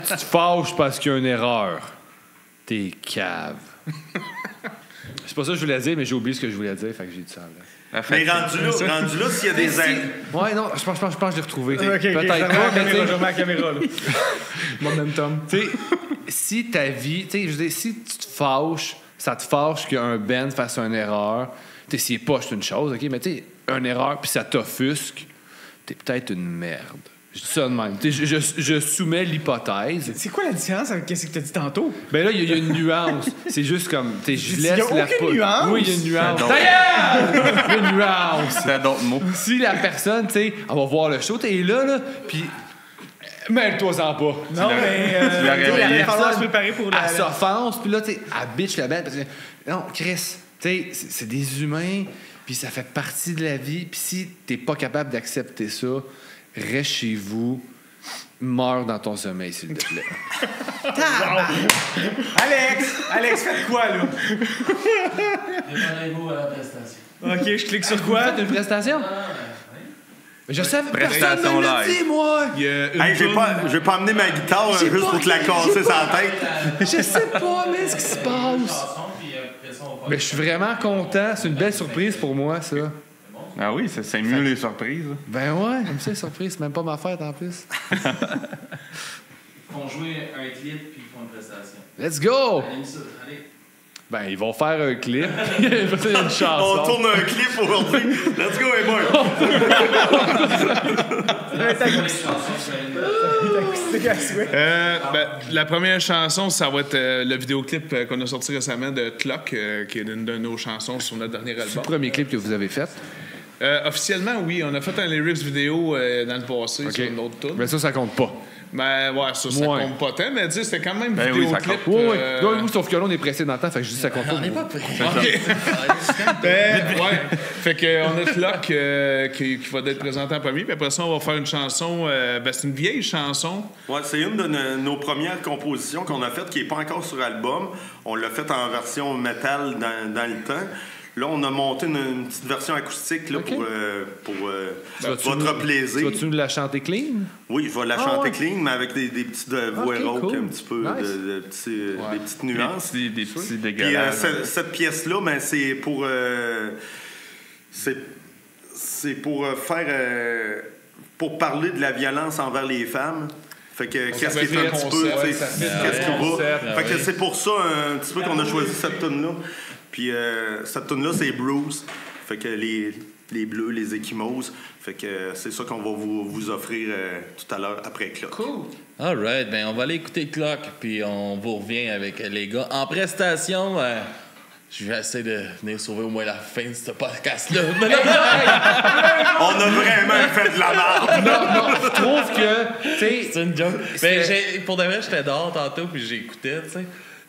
[SPEAKER 3] tu te fâches parce qu'il y a une erreur, t'es cave. C'est pas ça que je voulais dire, mais j'ai oublié ce que je voulais dire, fait que j'ai dit ça, là.
[SPEAKER 5] Mais rendu là, s'il y a des...
[SPEAKER 3] Ouais, non, je pense que je l'ai retrouvé.
[SPEAKER 1] Peut-être pas, mais je remets la caméra, là.
[SPEAKER 3] Momentum. Tu sais, si ta vie... Tu sais, je veux dire, si tu te fâches, ça te fâche qu'un band fasse une erreur. Tu sais, s'il est pas, c'est une chose, OK? Mais tu sais, une erreur, puis ça t'offusque, t'es peut-être une merde. Je dis ça de même. Je soumets l'hypothèse.
[SPEAKER 1] C'est quoi la différence avec ce que tu as dit tantôt?
[SPEAKER 3] Ben là, il y a une nuance. C'est juste comme... Je laisse
[SPEAKER 1] il y a aucune nuance?
[SPEAKER 3] Oui, il y a une nuance. D'ailleurs! Il y a une nuance.
[SPEAKER 6] C'est d'autres mots.
[SPEAKER 3] Si la personne, tu sais, elle va voir le show, t'es là, puis... Mêle-toi-en pas.
[SPEAKER 1] Non, mais...
[SPEAKER 3] la personne
[SPEAKER 1] se préparer pour la...
[SPEAKER 3] Elle s'offense, puis là, tu sais, elle bitch la bête. Parce que, non, Chris, tu sais, c'est des humains, puis ça fait partie de la vie. Puis si t'es pas capable d'accepter ça... Reste chez vous, meurs dans ton sommeil, s'il te plaît.
[SPEAKER 1] Alex, faites quoi, là?
[SPEAKER 7] Préparez-vous à la prestation.
[SPEAKER 1] OK, je clique sur quoi?
[SPEAKER 3] Faites une prestation? Mais je savais, personne
[SPEAKER 6] Prestation
[SPEAKER 3] ne me l'a dit, moi!
[SPEAKER 5] J'ai pas amené ma guitare juste pour te la casser sur la tête.
[SPEAKER 3] Je sais pas, mais ce qui se passe. Mais je suis vraiment content. C'est une belle surprise pour moi, ça.
[SPEAKER 6] Ah oui, c'est mieux les surprises.
[SPEAKER 3] Ben ouais, comme ça, les surprises, c'est même pas ma fête en plus.
[SPEAKER 7] Ils vont jouer un clip puis ils font une prestation.
[SPEAKER 3] Let's go!
[SPEAKER 7] Allez.
[SPEAKER 3] Ben, ils vont faire un clip. Il y a une chanson.
[SPEAKER 5] On tourne un clip aujourd'hui. Let's go, les boys!
[SPEAKER 4] La première chanson, ça va être le vidéoclip qu'on a sorti récemment de Clock, qui est une de nos chansons sur notre dernier album.
[SPEAKER 3] C'est le premier clip que vous avez fait?
[SPEAKER 4] Officiellement, oui. On a fait un lyrics vidéo dans le passé sur une autre tune.
[SPEAKER 3] Mais ça compte pas.
[SPEAKER 4] Ben, ouais, ça compte pas tant, mais c'était quand même
[SPEAKER 6] Ben
[SPEAKER 4] vidéoclip.
[SPEAKER 3] Oui, sauf que là, on est pressé dans le temps, fait que je dis ça compte pas.
[SPEAKER 7] On n'est pas prêts.
[SPEAKER 4] Ouais. Fait qu'on a Clock qui va être présenté en premier, puis après ça, on va faire une chanson. C'est une vieille chanson.
[SPEAKER 5] Ouais, c'est une de nos premières compositions qu'on a faites qui n'est pas encore sur album. On l'a faite en version métal dans le temps. Là, on a monté une petite version acoustique là, pour votre plaisir.
[SPEAKER 3] Tu vas-tu nous la chanter clean?
[SPEAKER 5] Oui, je vais la chanter clean, mais avec des petites voix rauques, un petit peu,
[SPEAKER 3] nice.
[SPEAKER 5] des petites nuances.
[SPEAKER 6] Des petits
[SPEAKER 5] Puis
[SPEAKER 6] dégueulasses.
[SPEAKER 5] cette pièce-là, ben, c'est pour faire... pour parler de la violence envers les femmes. Fait que
[SPEAKER 4] Ça
[SPEAKER 5] qu'est-ce qui
[SPEAKER 4] fait
[SPEAKER 5] est un
[SPEAKER 4] le
[SPEAKER 5] petit peu,
[SPEAKER 4] concept,
[SPEAKER 5] tu sais,
[SPEAKER 3] ça fait
[SPEAKER 5] qu'est-ce qui
[SPEAKER 3] le concept,
[SPEAKER 5] va. Fait que c'est pour ça un petit peu qu'on a choisi cette tune-là. Puis cette tune-là, c'est Bruce. Fait que les bleus, les échymoses. Fait que c'est ça qu'on va vous offrir tout à l'heure après Clock.
[SPEAKER 4] Cool.
[SPEAKER 2] Alright, ben on va aller écouter Clock, puis on vous revient avec les gars. En prestation, je vais essayer de venir sauver au moins la fin de ce podcast-là.
[SPEAKER 5] On a vraiment fait de la merde!
[SPEAKER 3] Non, je trouve que, tu sais,
[SPEAKER 2] C'est une joke. Ben, pour de vrai, j'étais dehors tantôt, puis j'écoutais, tu sais.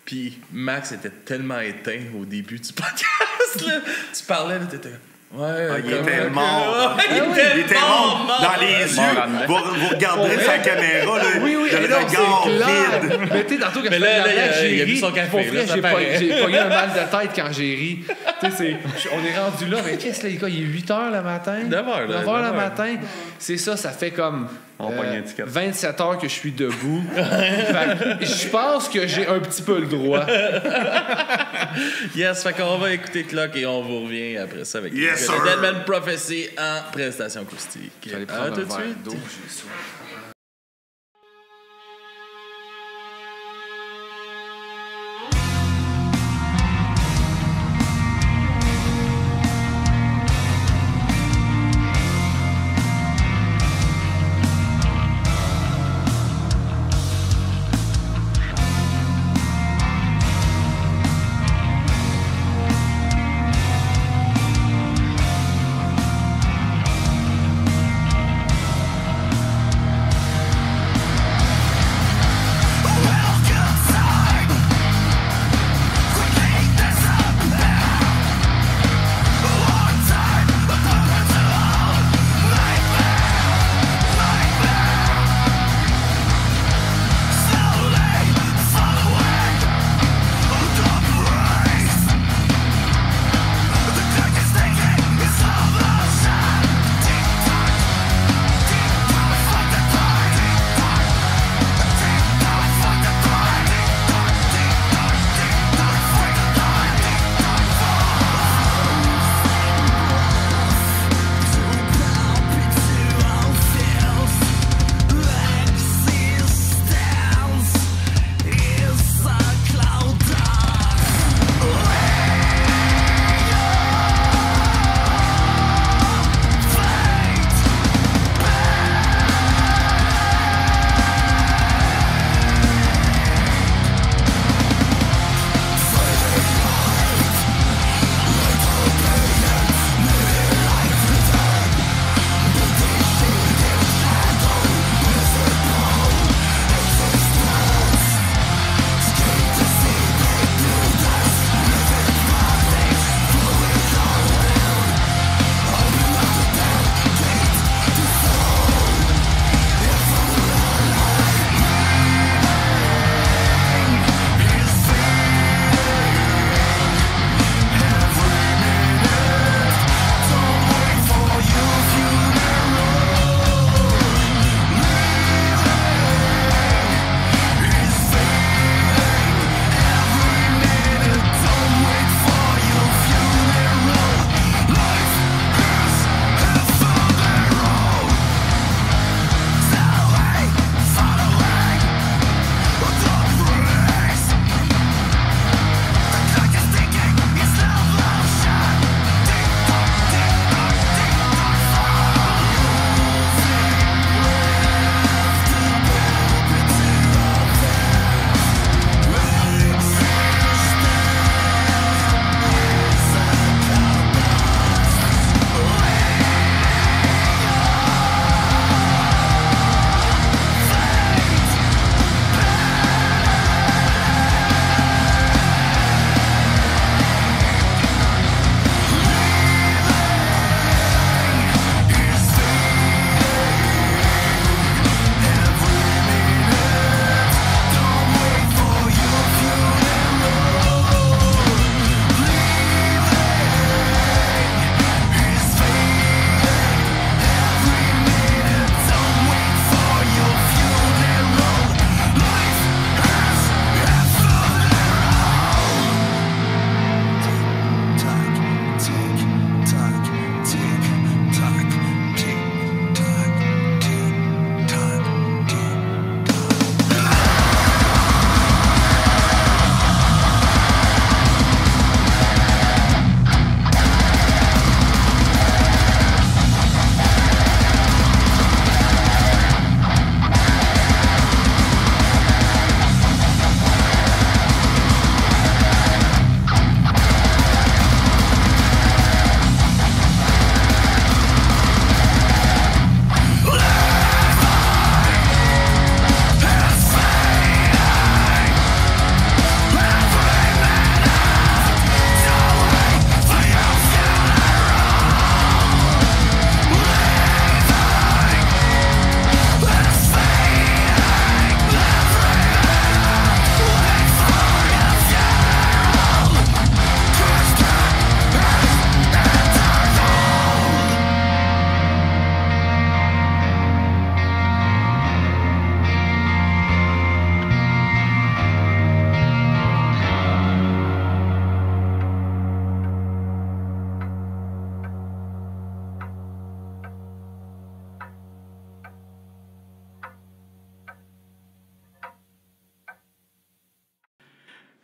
[SPEAKER 2] Puis Max était tellement éteint au début du podcast, là. Tu parlais, là, t'étais... Ouais,
[SPEAKER 5] Il était mort.
[SPEAKER 2] Il était mort.
[SPEAKER 5] Dans les yeux. Vous regardez sa caméra, là,
[SPEAKER 3] oui,
[SPEAKER 5] le
[SPEAKER 3] non,
[SPEAKER 5] regard
[SPEAKER 3] c'est clair.
[SPEAKER 5] vide.
[SPEAKER 3] Mais tu sais, tantôt, quand
[SPEAKER 2] Mais
[SPEAKER 3] je
[SPEAKER 2] là,
[SPEAKER 3] fais de la blague,
[SPEAKER 2] il a
[SPEAKER 3] j'ai
[SPEAKER 2] bu
[SPEAKER 3] ri.
[SPEAKER 2] son café,
[SPEAKER 3] Pour
[SPEAKER 2] là,
[SPEAKER 3] vrai,
[SPEAKER 2] ça
[SPEAKER 3] j'ai
[SPEAKER 2] paraît.
[SPEAKER 3] pas eu un mal de tête quand j'ai ri. Tu sais, on est rendu là, mais qu'est-ce que les gars, il est 8 h le matin.
[SPEAKER 2] 9 h, là,
[SPEAKER 3] 9 h
[SPEAKER 2] 9
[SPEAKER 3] le matin. C'est ça fait comme
[SPEAKER 6] On pogne une étiquette.
[SPEAKER 3] 27 heures que je suis debout. Fait que je pense que j'ai un petit peu le droit.
[SPEAKER 2] Yes, fait qu'on va écouter Clock et on vous revient après ça avec
[SPEAKER 5] Yes,
[SPEAKER 2] le
[SPEAKER 5] sir.
[SPEAKER 2] Deadman Prophecy en prestation acoustique.
[SPEAKER 3] J'allais
[SPEAKER 2] À
[SPEAKER 3] prendre
[SPEAKER 2] tout
[SPEAKER 3] un
[SPEAKER 2] de
[SPEAKER 3] verre
[SPEAKER 2] suite.
[SPEAKER 3] d'eau, j'ai soif.
[SPEAKER 9] Yes,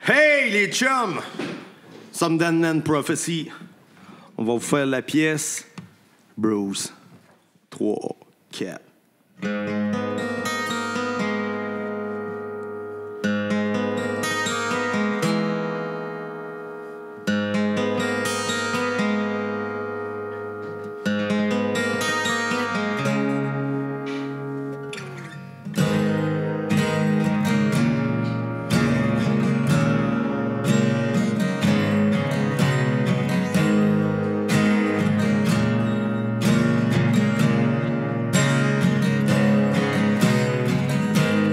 [SPEAKER 5] Hey les chums! Some Dan Prophecy. On va vous faire la pièce Bruce. 3, 4.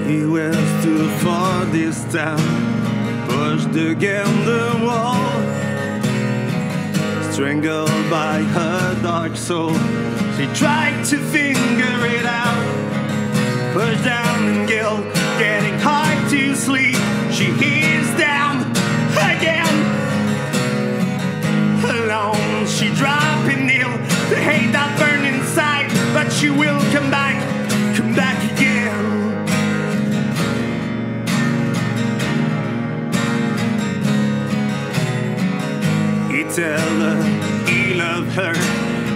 [SPEAKER 5] He was too far this time, pushed against the wall, strangled by her dark soul. She tried to figure it out, pushed down in guilt, getting hard to sleep. She is down again, alone. She dropped in ill, the hate that burned inside, but she will come back again. He tell her he loved her.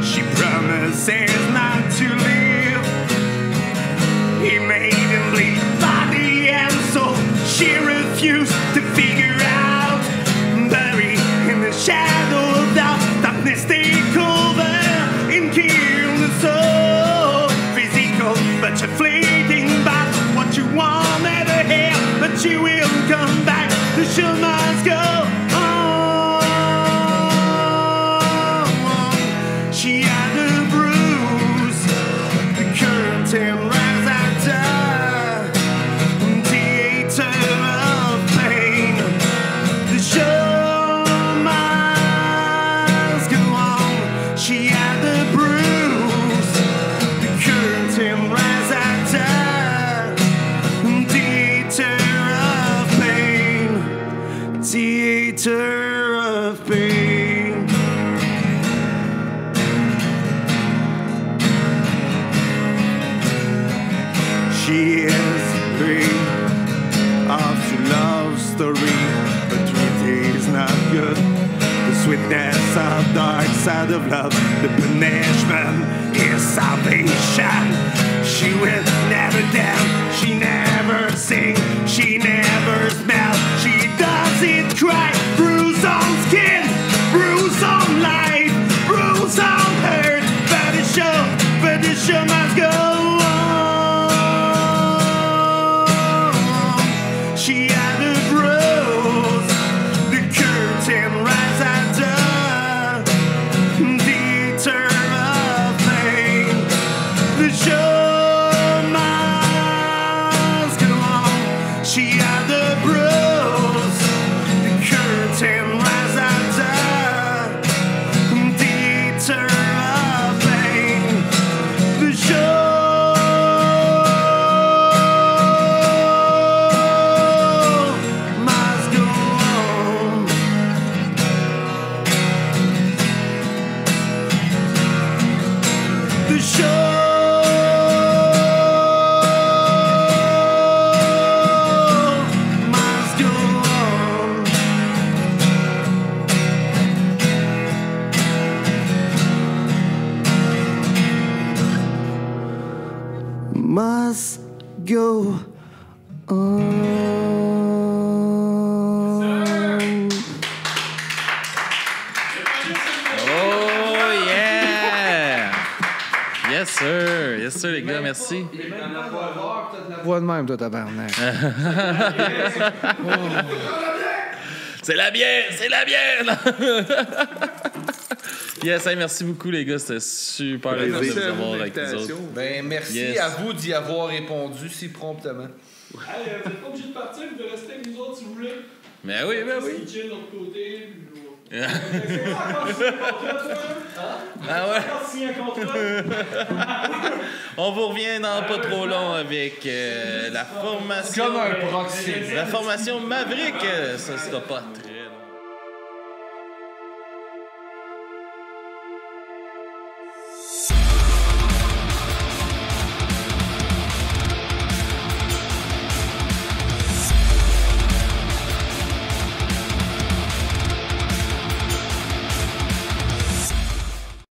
[SPEAKER 5] She promises not to live. He made him bleed body and soul. She refused to figure out. Buried in the shadow of doubt, darkness take over and kill the soul. Physical, but you're fleeting back. What you wanted to hear, but you will come back. The show must go on. She had a bruise, the curtain rise after, theater of pain. The show must go on. She had a bruise, the curtain rise after, theater of pain, theater of pain. She is free of your love story, but treaty is not good. The sweetness of dark side of love, the punishment is salvation. She will never dance, she never sing, she never smell, she doesn't cry. Bruise on skin, bruise on life, bruise on hurt, but the show must go on. She had a bruise, the curtain rise after, theater of pain. The show must go on. She had a bruise, the curtain rise after, theater of pain. The show must go on. The show must go on. Must go on.
[SPEAKER 2] Oh yeah! Yes sir, les gars, merci.
[SPEAKER 8] Voix de même, toi, tabarnak.
[SPEAKER 2] C'est la bière! Yes, hey, merci beaucoup les gars, c'était super le fun de vous avoir avec nous autres.
[SPEAKER 3] Ben, merci
[SPEAKER 2] Yes.
[SPEAKER 3] à vous d'y avoir répondu si promptement.
[SPEAKER 7] Hey, vous n'êtes pas obligé de partir, vous pouvez rester avec nous autres si vous voulez.
[SPEAKER 2] Mais oui.
[SPEAKER 7] C'est chill de l'autre côté.
[SPEAKER 2] Ah ouais?
[SPEAKER 7] Encore signé un contrat.
[SPEAKER 2] On vous revient dans pas trop long avec la formation.
[SPEAKER 3] Comme un proxy.
[SPEAKER 2] La formation Maverick, ça sera pas très